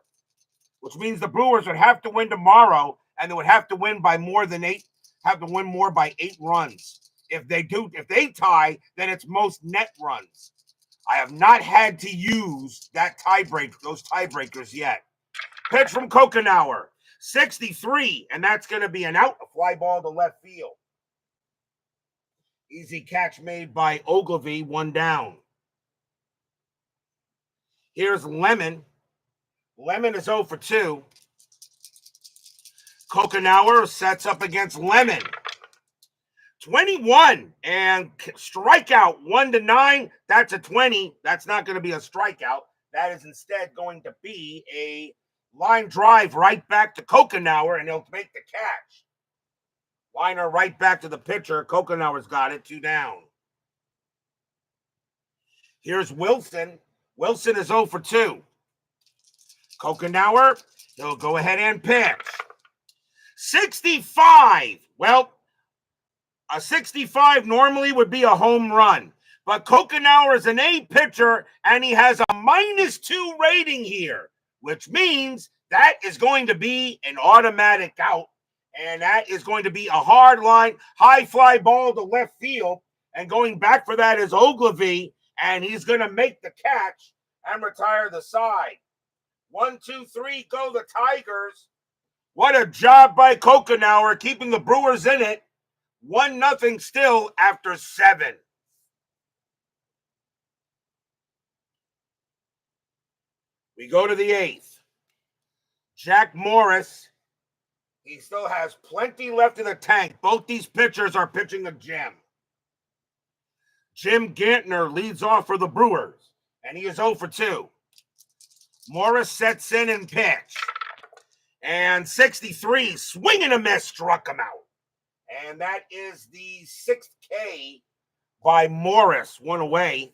which means the Brewers would have to win tomorrow, and they would have to win by more than 8, have to win more by 8 runs. If they tie, then it's most net runs. I have not had to use those tiebreakers yet. Pitch from Cocanower, 63, and that's going to be an out, a fly ball to left field. Easy catch made by Ogilvy, 1 down. Here's Lemon. Lemon is 0 for 2. Cocanower sets up against Lemon. 21 and strikeout 1-9. That's a 20. That's not going to be a strikeout. That is instead going to be a line drive right back to Cocanower, and he'll make the catch. Liner right back to the pitcher. Cocanower's got it. 2 down. Here's Wilson. Wilson is 0 for 2. Cocanower, he'll go ahead and pitch. 65. Well, a 65 normally would be a home run. But Cocanower is an A pitcher, and he has a -2 rating here, which means that is going to be an automatic out. And that is going to be a hard line, high fly ball to left field. And going back for that is Ogilvy, and he's going to make the catch and retire the side. 1, 2, 3, go the Tigers. What a job by Cocanower, keeping the Brewers in it. 1-0 still after 7. We go to the 8th. Jack Morris. He still has plenty left in the tank. Both these pitchers are pitching a gem. Jim Gantner leads off for the Brewers, and he is 0 for 2. Morris sets in and pitch. And 63, swing and a miss, struck him out. And that is the 6th K by Morris, 1 away.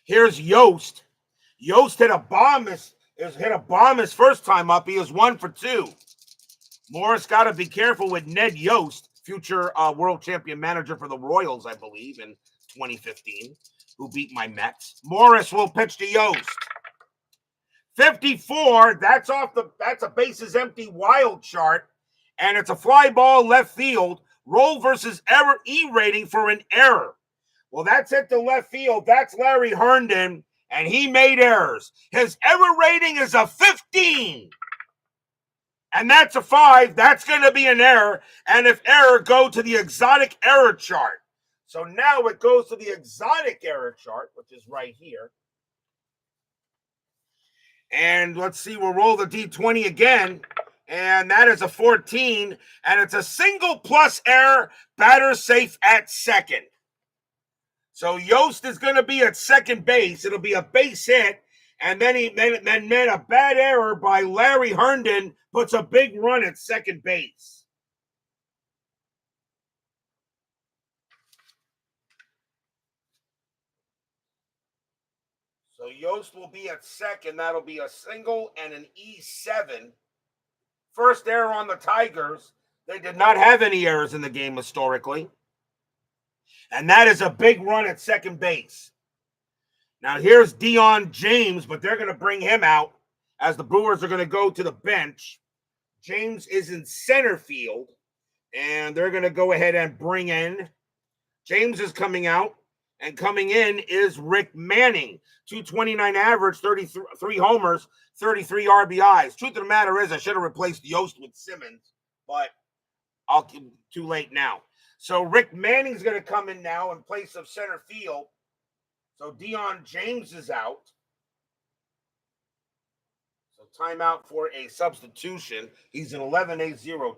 Here's Yost. Yost hit a bomb his first time up. He is 1 for 2. Morris got to be careful with Ned Yost, future world champion manager for the Royals, I believe, in 2015, who beat my Mets. Morris will pitch to Yost. 54, that's a bases empty wild chart, and it's a fly ball left field. Roll versus error E rating for an error. Well, that's hit the left field. That's Larry Herndon, and he made errors. His error rating is a 15. And that's a 5. That's going to be an error. And if error, go to the exotic error chart. So now it goes to the exotic error chart, which is right here. And let's see, we'll roll the D20 again. And that is a 14. And it's a single plus error, batter safe at second. So Yost is going to be at second base. It'll be a base hit. And then a bad error by Larry Herndon puts a big run at second base. So Yost will be at second. That'll be a single and an E7. First error on the Tigers. They did not have any errors in the game historically. And that is a big run at second base. Now here's Dion James, but they're going to bring him out as the Brewers are going to go to the bench. James is in center field, and they're going to go ahead and bring in. James is coming out, and coming in is Rick Manning. 229 average, 33 homers, 33 RBIs. Truth of the matter is I should have replaced Yost with Simmons, but too late now. So Rick Manning's going to come in now in place of center field. So Dion James is out. So timeout for a substitution. He's an 11-8-0-10.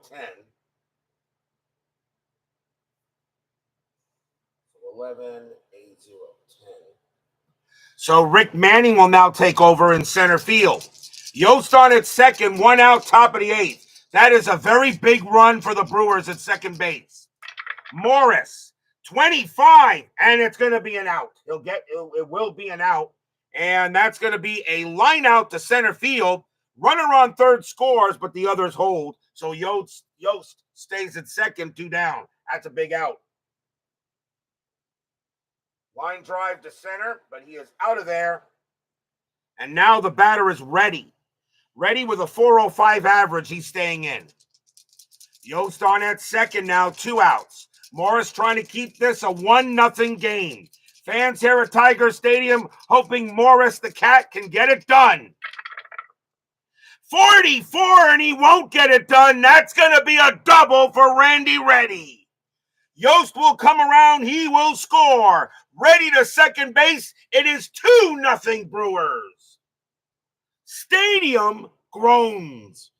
So 11-8-0-10. So Rick Manning will now take over in center field. Yost on at second, 1 out, top of the 8th. That is a very big run for the Brewers at second base. Morris, 25, and it's going to be an out. It will be an out, and that's going to be a line out to center field. Runner on third scores, but the others hold. So Yost stays at second, 2 down. That's a big out. Line drive to center, but he is out of there. And now the batter is ready. Ready with a 405 average. He's staying in. Yost on at second now, 2 outs. Morris trying to keep this a 1-0 game. Fans here at Tiger Stadium hoping Morris the Cat can get it done. 44, and he won't get it done. That's going to be a double for Randy Reddy. Yost will come around. He will score. ready to second base. It is 2-0 Brewers. Stadium groans.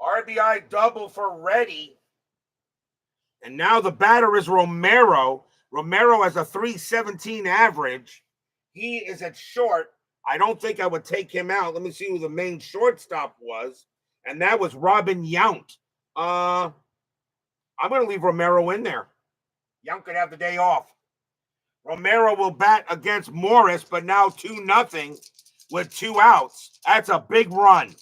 RBI double for Reddy. And now the batter is Romero. Romero has a 317 average. He is at short. I don't think I would take him out. Let me see who the main shortstop was. And that was Robin Yount. I'm going to leave Romero in there. Yount could have the day off. Romero will bat against Morris, but now 2-0 with 2 outs. That's a big run.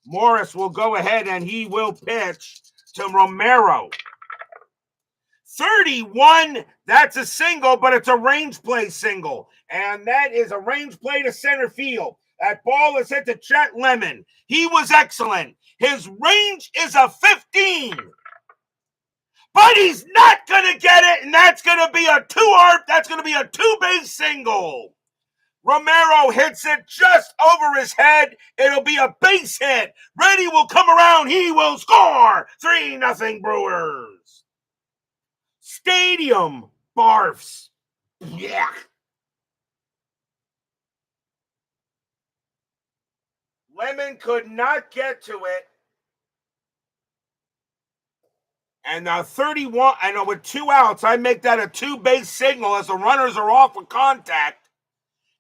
Morris will go ahead and he will pitch to Romero. 31, that's a single, but it's a range play single. And that is a range play to center field. That ball is hit to Chet Lemon. He was excellent. His range is a 15. But he's not going to get it, and that's going to be a two-base single. Romero hits it just over his head. It'll be a base hit. Reddy will come around. He will score. 3-0 Brewers. Stadium barfs. Yeah. Lemon could not get to it. And 31, I know with 2 outs, I make that a 2-base signal as the runners are off with contact.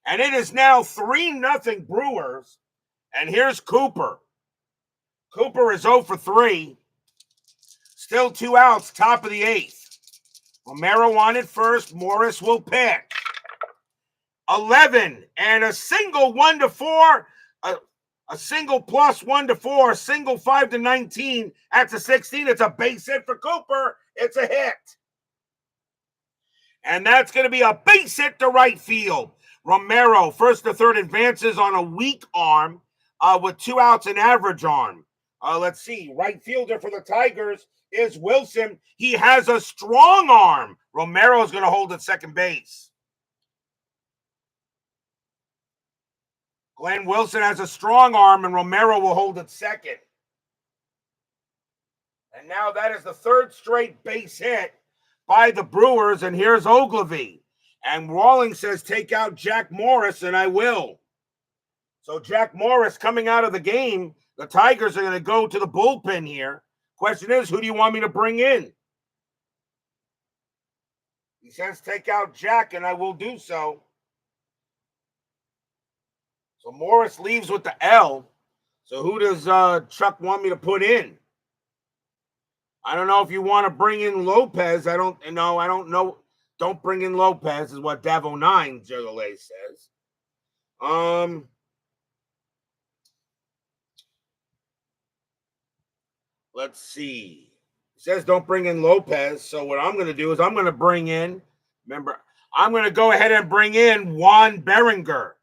And it is now 3-0 Brewers. And here's Cooper. Cooper is 0 for 3. Still 2 outs, top of the 8th. Romero on it first. Morris will pitch. 11 and a single 1-4. A single plus 1-4, a single 5-19. That's a 16. It's a base hit for Cooper. It's a hit. And that's going to be a base hit to right field. Romero, first to third, advances on a weak arm with 2 outs and average arm. Let's see. Right fielder for the Tigers is Wilson. He has a strong arm. Romero's going to hold at second base. Glenn Wilson has a strong arm, and Romero will hold at second. And now that is the 3rd straight base hit by the Brewers, and here's Ogilvy. And Rawlings says, take out Jack Morris, and I will. So Jack Morris coming out of the game, the Tigers are going to go to the bullpen here. Question is, who do you want me to bring in? He says, take out Jack, and I will do so. So Morris leaves with the L. So who does Chuck want me to put in? I don't know if you want to bring in Lopez. I don't know. Don't bring in Lopez is what Davo9 Jogale says. Let's see. It says don't bring in Lopez. So what I'm going to do is I'm going to bring in, I'm going to go ahead and bring in Juan Berenger.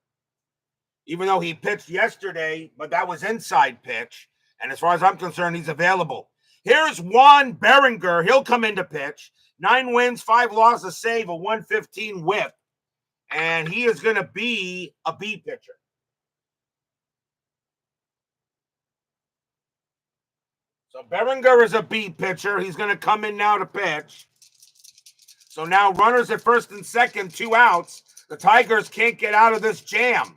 Even though he pitched yesterday, but that was inside pitch. And as far as I'm concerned, he's available. Here's Juan Berenger. He'll come in to pitch. 9 wins, 5 losses, save, a 115 whip. And he is going to be a B pitcher. So Berenger is a B pitcher. He's going to come in now to pitch. So now runners at first and second, 2 outs. The Tigers can't get out of this jam.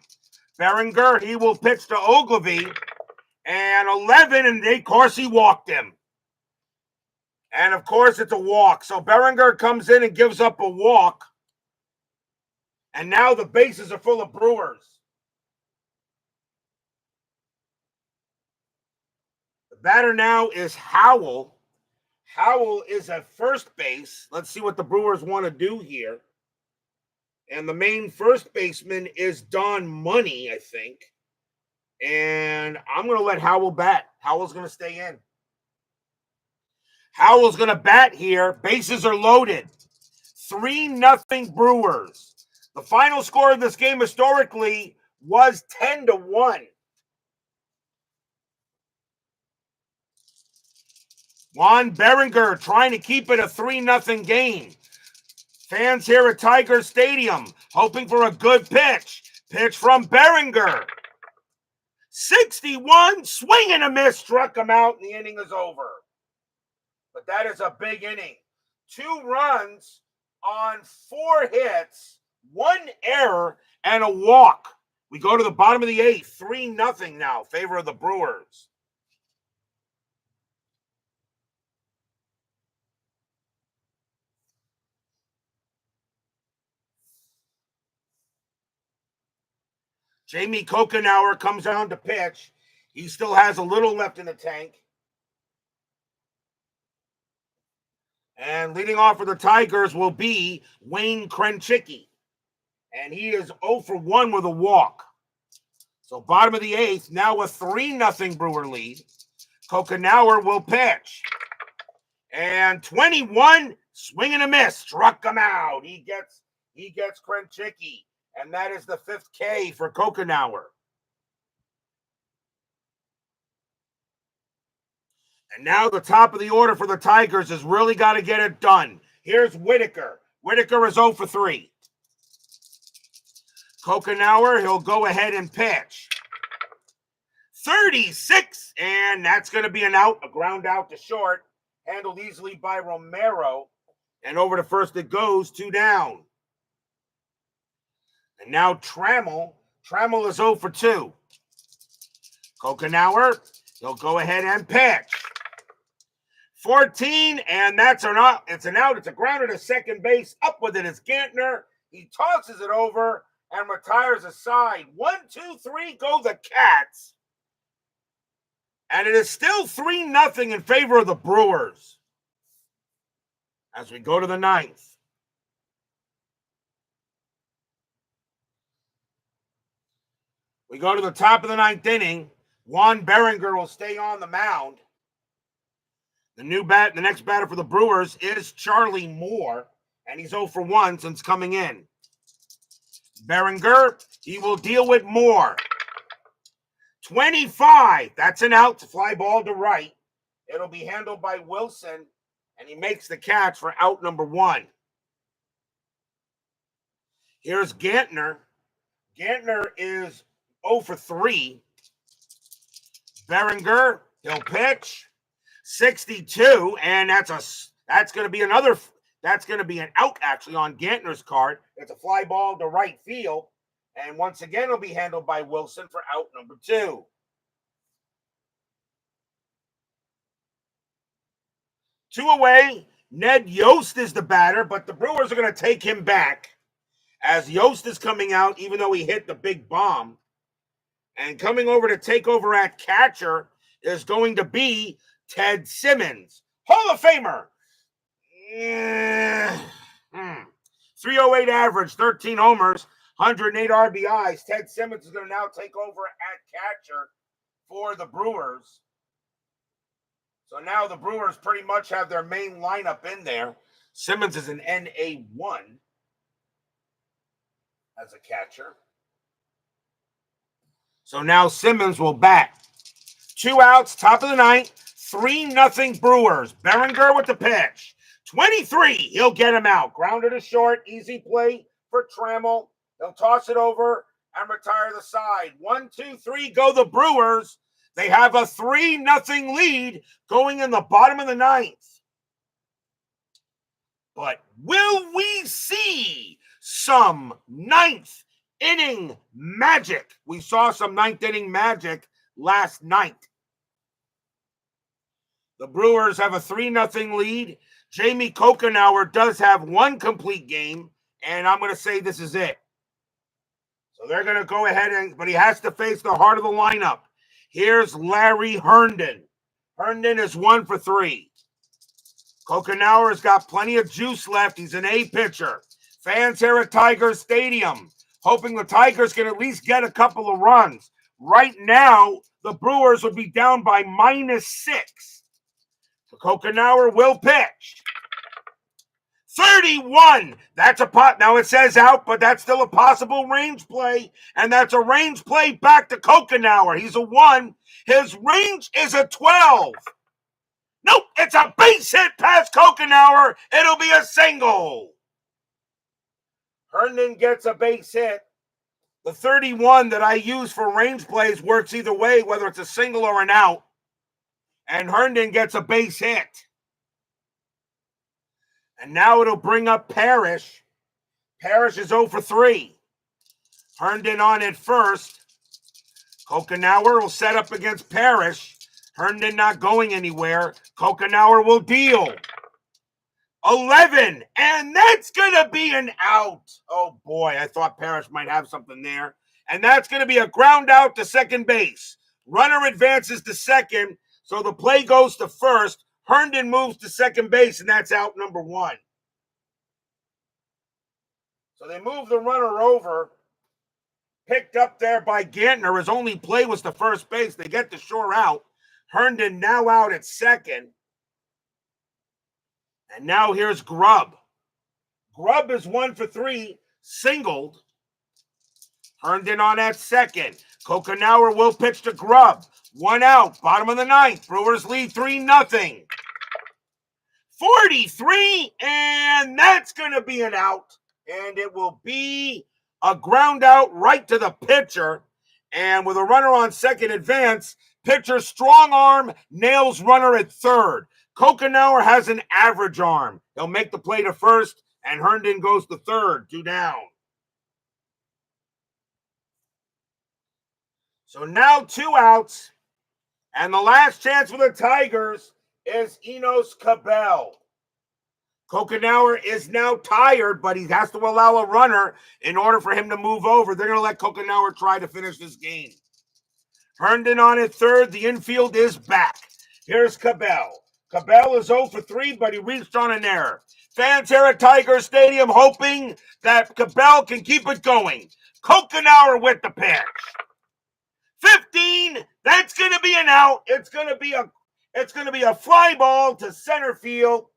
Berenger, he will pitch to Ogilvy. And 11, and of course he walked him. And of course it's a walk. So Berenger comes in and gives up a walk. And now the bases are full of Brewers. The batter now is Howell. Howell is at first base. Let's see what the Brewers want to do here. And the main first baseman is Don Money, I think. And I'm going to let Howell bat. Howell's going to stay in. Howell's going to bat here. Bases are loaded. 3-0 Brewers. The final score of this game historically was 10-1. Juan Berenger trying to keep it a 3-0 game. Fans here at Tiger Stadium hoping for a good pitch. Pitch from Berenger. 61, swing and a miss, struck him out, and the inning is over. But that is a big inning. 2 runs on 4 hits, 1 error, and a walk. We go to the bottom of the 8th, 3-0 now, favor of the Brewers. Jamie Cocanower comes down to pitch. He still has a little left in the tank. And leading off for the Tigers will be Wayne Krenchicki. And he is 0 for 1 with a walk. So bottom of the 8th, now a 3-0 Brewer lead. Cocanower will pitch. And 21, swing and a miss, struck him out. He gets Krenchicki. And that is the 5th K for Cocanower. And now the top of the order for the Tigers has really got to get it done. Here's Whitaker. Whitaker is 0 for 3. Cocanower, he'll go ahead and pitch. 36, and that's going to be an out, a ground out to short, handled easily by Romero. And over to first it goes, 2 down. And now Trammell. Trammell is 0 for 2. Cocanower, he'll go ahead and pitch. 14, and that's an out. It's an out. It's a grounder to second base. Up with it is Gantner. He tosses it over and retires aside. 1, 2, 3, go the Cats. And it is still 3-0 in favor of the Brewers. As we go to the 9th. We go to the top of the 9th inning. Juan Berenger will stay on the mound. The next batter for the Brewers is Charlie Moore, and he's 0 for 1 since coming in. Berenger, he will deal with Moore. 25, that's an out, fly ball to right. It'll be handled by Wilson, and he makes the catch for out number 1. Here's Gantner. Gantner is 0 for 3. Berenger, he'll pitch. 62, and that's going to be an out actually on Gantner's card. It's a fly ball to right field, and once again it'll be handled by Wilson for out number 2. Two away, Ned Yost is the batter, but the Brewers are going to take him back as Yost is coming out, even though he hit the big bomb. And coming over to take over at catcher is going to be Ted Simmons, Hall of Famer. 308 average, 13 homers, 108 RBIs. Ted Simmons is going to now take over at catcher for the Brewers. So now the Brewers pretty much have their main lineup in there. Simmons is an NA1 as a catcher. So now Simmons will bat. 2 outs, top of the 9th. 3-0 Brewers. Berenger with the pitch. 23, he'll get him out. Grounder to short, easy play for Trammell. He'll toss it over and retire the side. 1, 2, 3, go the Brewers. They have a 3-0 lead going in the bottom of the 9th. But will we see some 9th inning magic? We saw some 9th inning magic last night. The Brewers have a 3-0 lead. Jamie Cocanower does have 1 complete game, and I'm going to say this is it. So they're going to go ahead but he has to face the heart of the lineup. Here's Larry Herndon. Herndon is 1 for 3. Cocanower's got plenty of juice left. He's an A pitcher. Fans here at Tigers Stadium, hoping the Tigers can at least get a couple of runs. Right now, the Brewers would be down by -6. Cocanower will pitch. 31. That's a pot. Now it says out, but that's still a possible range play. And that's a range play back to Cocanower. He's a 1. His range is a 12. Nope, it's a base hit past Cocanower. It'll be a single. Herndon gets a base hit. The 31 that I use for range plays works either way, whether it's a single or an out. And Herndon gets a base hit. And now it'll bring up Parrish. Parrish is 0 for 3. Herndon on at first. Cocanower will set up against Parrish. Herndon not going anywhere. Cocanower will deal. 11, and that's going to be an out. Oh, boy, I thought Parrish might have something there. And that's going to be a ground out to second base. Runner advances to second, so the play goes to first. Herndon moves to second base, and that's out number 1. So they move the runner over, picked up there by Gantner. His only play was to first base. They get the shore out. Herndon now out at second. And now here's Grubb. Grubb is 1 for 3, singled. Herndon on at second. Cocanower will pitch to Grubb. 1 out, bottom of the 9th. Brewers lead 3-0. 43, and that's going to be an out. And it will be a ground out right to the pitcher. And with a runner on second advance, pitcher strong arm nails runner at third. Cocanower has an average arm. He'll make the play to first, and Herndon goes to third, 2 down. So now 2 outs, and the last chance for the Tigers is Enos Cabell. Cocanower is now tired, but he has to allow a runner in order for him to move over. They're going to let Cocanower try to finish this game. Herndon on at third. The infield is back. Here's Cabell. Cabell is 0 for 3, but he reached on an error. Fans here at Tiger Stadium hoping that Cabell can keep it going. Cocanower with the pitch. 15, that's going to be an out. It's going to be a fly ball to center field.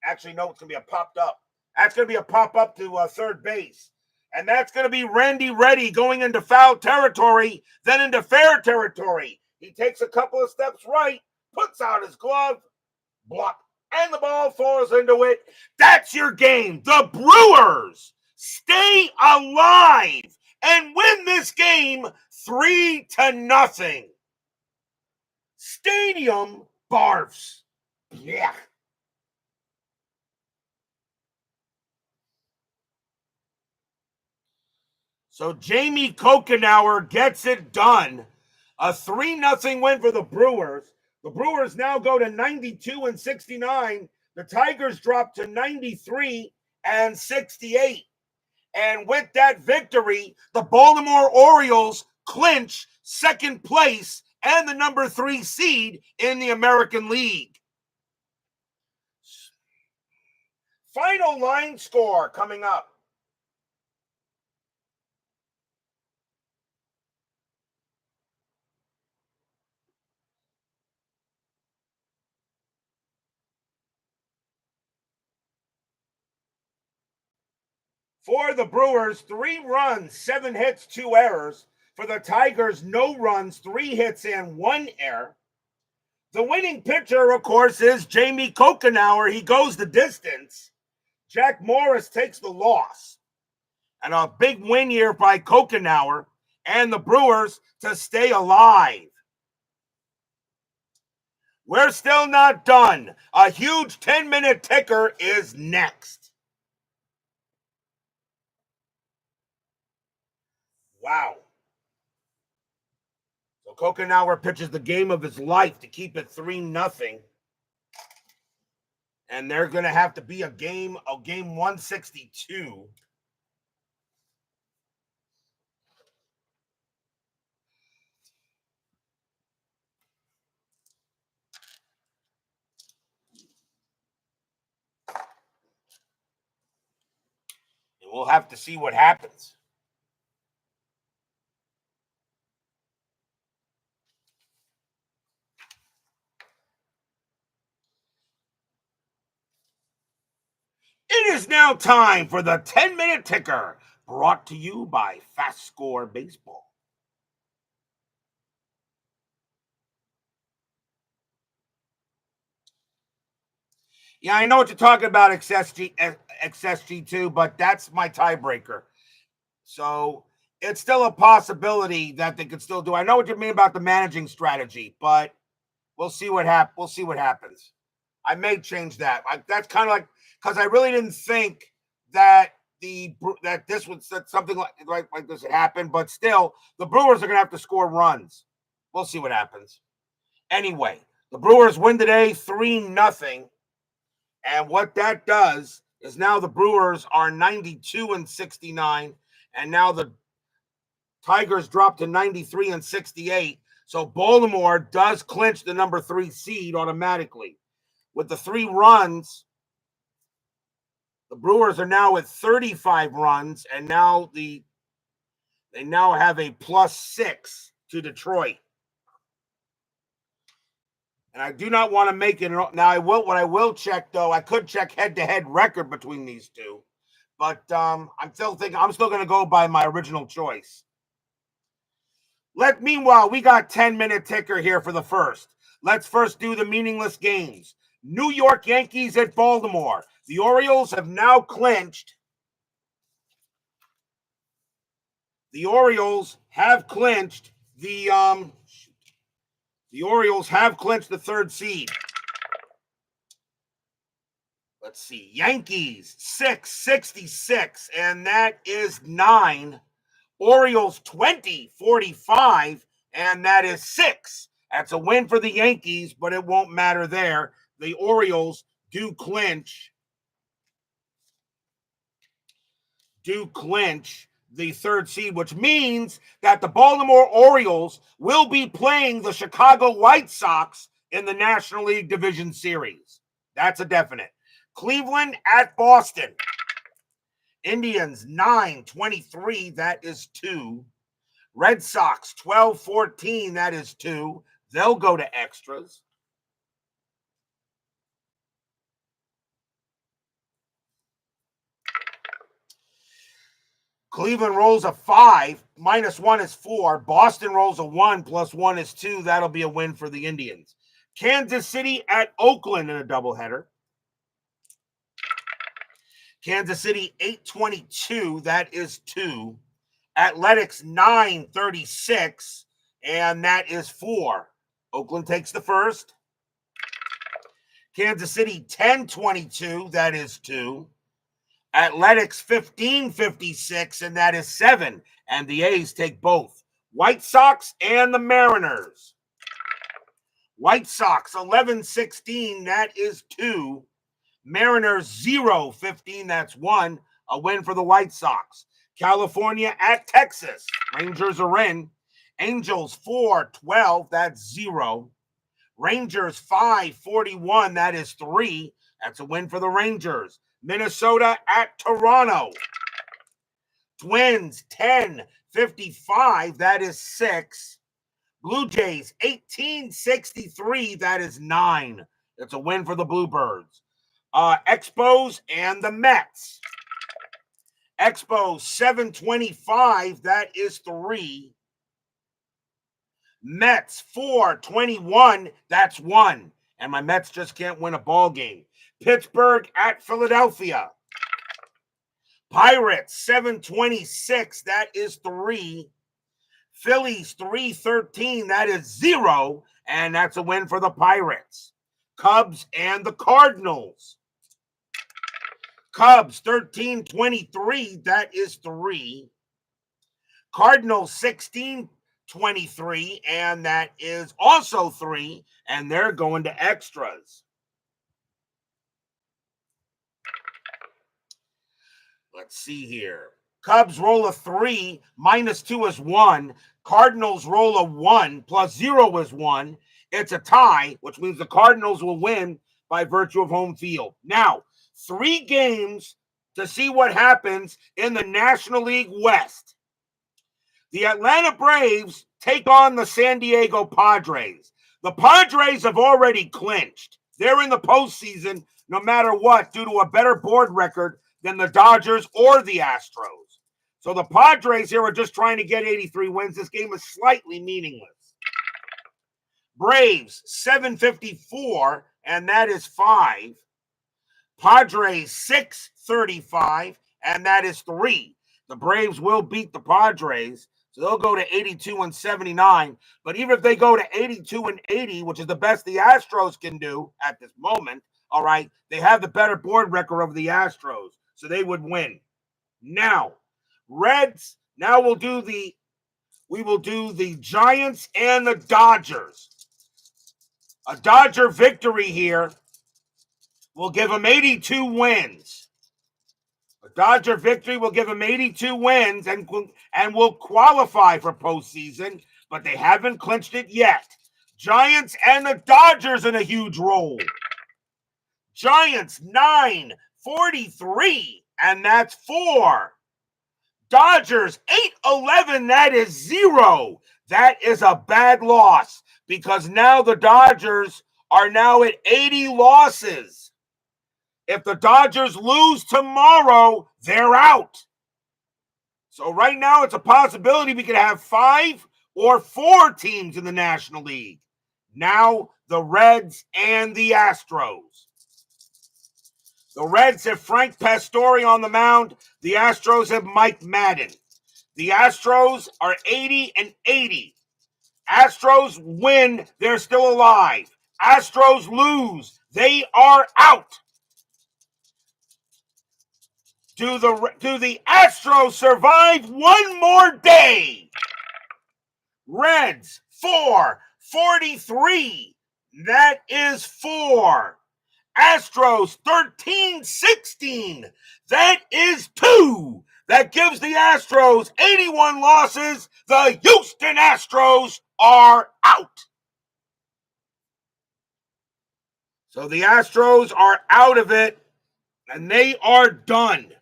Actually, no, it's going to be a popped up. That's going to be a pop up to third base. And that's going to be Randy Reddy going into foul territory, then into fair territory. He takes a couple of steps right, puts out his glove, block, and the ball falls into it. That's your game. The Brewers stay alive and win this game 3-0. Stadium barfs. Yeah. So Jamie Cocanower gets it done. A 3-0 win for the Brewers. The Brewers now go to 92-69. The Tigers drop to 93-68. And with that victory, the Baltimore Orioles clinch second place and the number 3 seed in the American League. Final line score coming up. For the Brewers, 3 runs, 7 hits, 2 errors. For the Tigers, no runs, 3 hits, and 1 error. The winning pitcher, of course, is Jamie Cocanower. He goes the distance. Jack Morris takes the loss. And a big win here by Cocanower and the Brewers to stay alive. We're still not done. A huge 10-minute ticker is next. Wow. So Cocanower pitches the game of his life to keep it 3-0. And there's going to have to be a game 162. And we'll have to see what happens. It is now time for the 10-minute ticker, brought to you by FastScore Baseball. Yeah, I know what you're talking about, XSG2, but that's my tiebreaker. So it's still a possibility that they could still do. I know what you mean about the managing strategy, but we'll see what happens. I may change that. That's kind of like, because I really didn't think that something like this would happen, but still, the Brewers are going to have to score runs. We'll see what happens. Anyway, the Brewers win today 3-0, and what that does is now the Brewers are 92-69, and now the Tigers drop to 93-68. So Baltimore does clinch the number 3 seed automatically. With the 3 runs, the Brewers are now at 35 runs, and now they now have a +6 to Detroit. And I do not want to make it now. What I will check though, I could check head-to-head record between these two, but I'm still going to go by my original choice. Meanwhile, we got 10-minute ticker here for the first. Let's first do the meaningless games. New York Yankees at Baltimore. The Orioles have now clinched. The Orioles have clinched the third seed. Let's see. Yankees 666, and that is 9. Orioles 20-45, and that is 6. That's a win for the Yankees, but it won't matter there. The Orioles do clinch the third seed, which means that the Baltimore Orioles will be playing the Chicago White Sox in the National League Division Series. That's a definite. Cleveland at Boston. Indians 9-23, that is 2. Red Sox 12-14, that is 2. They'll go to extras. Cleveland rolls a 5, -1 is 4. Boston rolls a 1, +1 is 2. That'll be a win for the Indians. Kansas City at Oakland in a doubleheader. Kansas City 8-22, that is 2. Athletics 9-36, and that is 4. Oakland takes the first. Kansas City 10-22, that is 2. Athletics 15-56, and that is 7. And the A's take both. White Sox and the Mariners. White Sox 11-16, that is 2. Mariners 0-15, that's 1. A win for the White Sox. California at Texas. Rangers are in. Angels 4-12, that's 0. Rangers 5-41, that is 3. That's a win for the Rangers. Minnesota at Toronto. Twins 10-55, that is 6. Blue Jays 18-63, that is 9. It's a win for the Bluebirds. Expos and the Mets. Expos 7-25, that is 3. Mets 4-21, that's 1. And my Mets just can't win a ball game. Pittsburgh at Philadelphia. Pirates 7-26, that is 3. Phillies 3-13, that is 0. And that's a win for the Pirates. Cubs and the Cardinals. Cubs 13-23, that is 3. Cardinals 16-23, and that is also 3. And they're going to extras. Let's see here. Cubs roll a 3, -2 is 1. Cardinals roll a 1, +0 is 1. It's a tie, which means the Cardinals will win by virtue of home field. Now, 3 games to see what happens in the National League West. The Atlanta Braves take on the San Diego Padres. The Padres have already clinched. They're in the postseason no matter what due to a better board record than the Dodgers or the Astros. So the Padres here are just trying to get 83 wins. This game is slightly meaningless. Braves 754, and that is 5. Padres 635, and that is 3. The Braves will beat the Padres, so they'll go to 82-79. But even if they go to 82-80, which is the best the Astros can do at this moment, all right, they have the better board record of the Astros, so they would win. Now, Reds. Now we will do the Giants and the Dodgers. A Dodger victory here will give them 82 wins. A Dodger victory will give them 82 wins and will qualify for postseason, but they haven't clinched it yet. Giants and the Dodgers in a huge roll. Giants 9-43, and that's 4. Dodgers 8-11, that is 0. That is a bad loss because now the Dodgers are now at 80 losses. If the Dodgers lose tomorrow, they're out. So right now it's a possibility we could have 5 or 4 teams in the National League. Now the Reds and the Astros. The Reds have Frank Pastore on the mound. The Astros have Mike Madden. The Astros are 80-80. Astros win, they're still alive. Astros lose, they are out. Do the Astros survive one more day? Reds 4-43. That is 4. Astros 13-16. That is 2. That gives the Astros 81 losses. The Houston Astros are out. So the Astros are out of it, and they are done.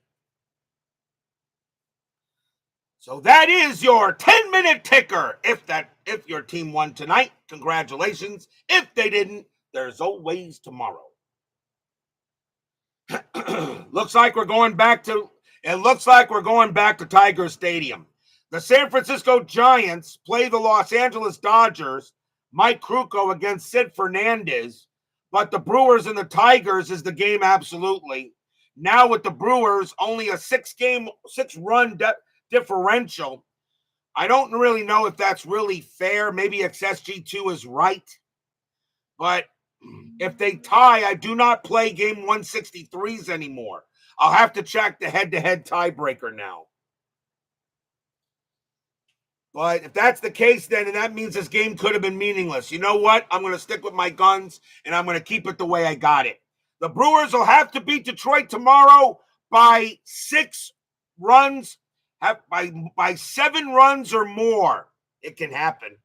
So that is your 10-minute ticker. If your team won tonight, congratulations. If they didn't, there's always tomorrow. Looks like we're going back to Tiger Stadium. The San Francisco Giants play the Los Angeles Dodgers, Mike Krukow against Sid Fernandez, but the Brewers and the Tigers is the game absolutely. Now with the Brewers only a 6-run differential. I don't really know if that's really fair. Maybe XSG2 is right. But if they tie, I do not play game 163s anymore. I'll have to check the head-to-head tiebreaker now. But if that's the case, then that means this game could have been meaningless. You know what? I'm going to stick with my guns, and I'm going to keep it the way I got it. The Brewers will have to beat Detroit tomorrow by 6 runs, by 7 runs or more. It can happen.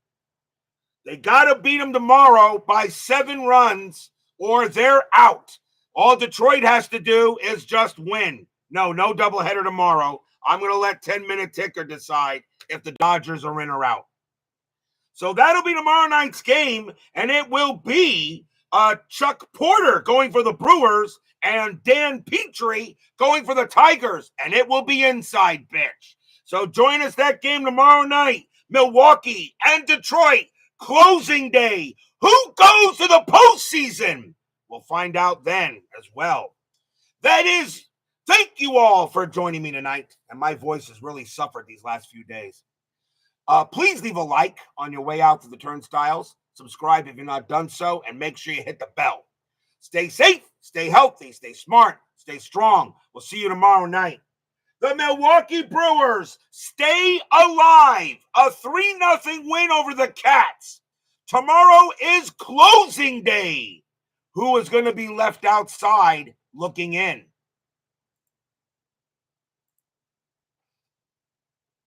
They got to beat them tomorrow by 7 runs or they're out. All Detroit has to do is just win. No doubleheader tomorrow. I'm going to let 10-minute ticker decide if the Dodgers are in or out. So that'll be tomorrow night's game, and it will be Chuck Porter going for the Brewers and Dan Petrie going for the Tigers, and it will be inside pitch. So join us that game tomorrow night. Milwaukee and Detroit, closing day. Who goes to the postseason? We'll find out then as well. That is, thank you all for joining me tonight. And my voice has really suffered these last few days. Please leave a like on your way out to the turnstiles. Subscribe if you're not done so, and make sure you hit the bell. Stay safe, stay healthy, stay smart, stay strong. We'll see you tomorrow night. The Milwaukee Brewers stay alive. A 3-0 win over the Cats. Tomorrow is closing day. Who is going to be left outside looking in?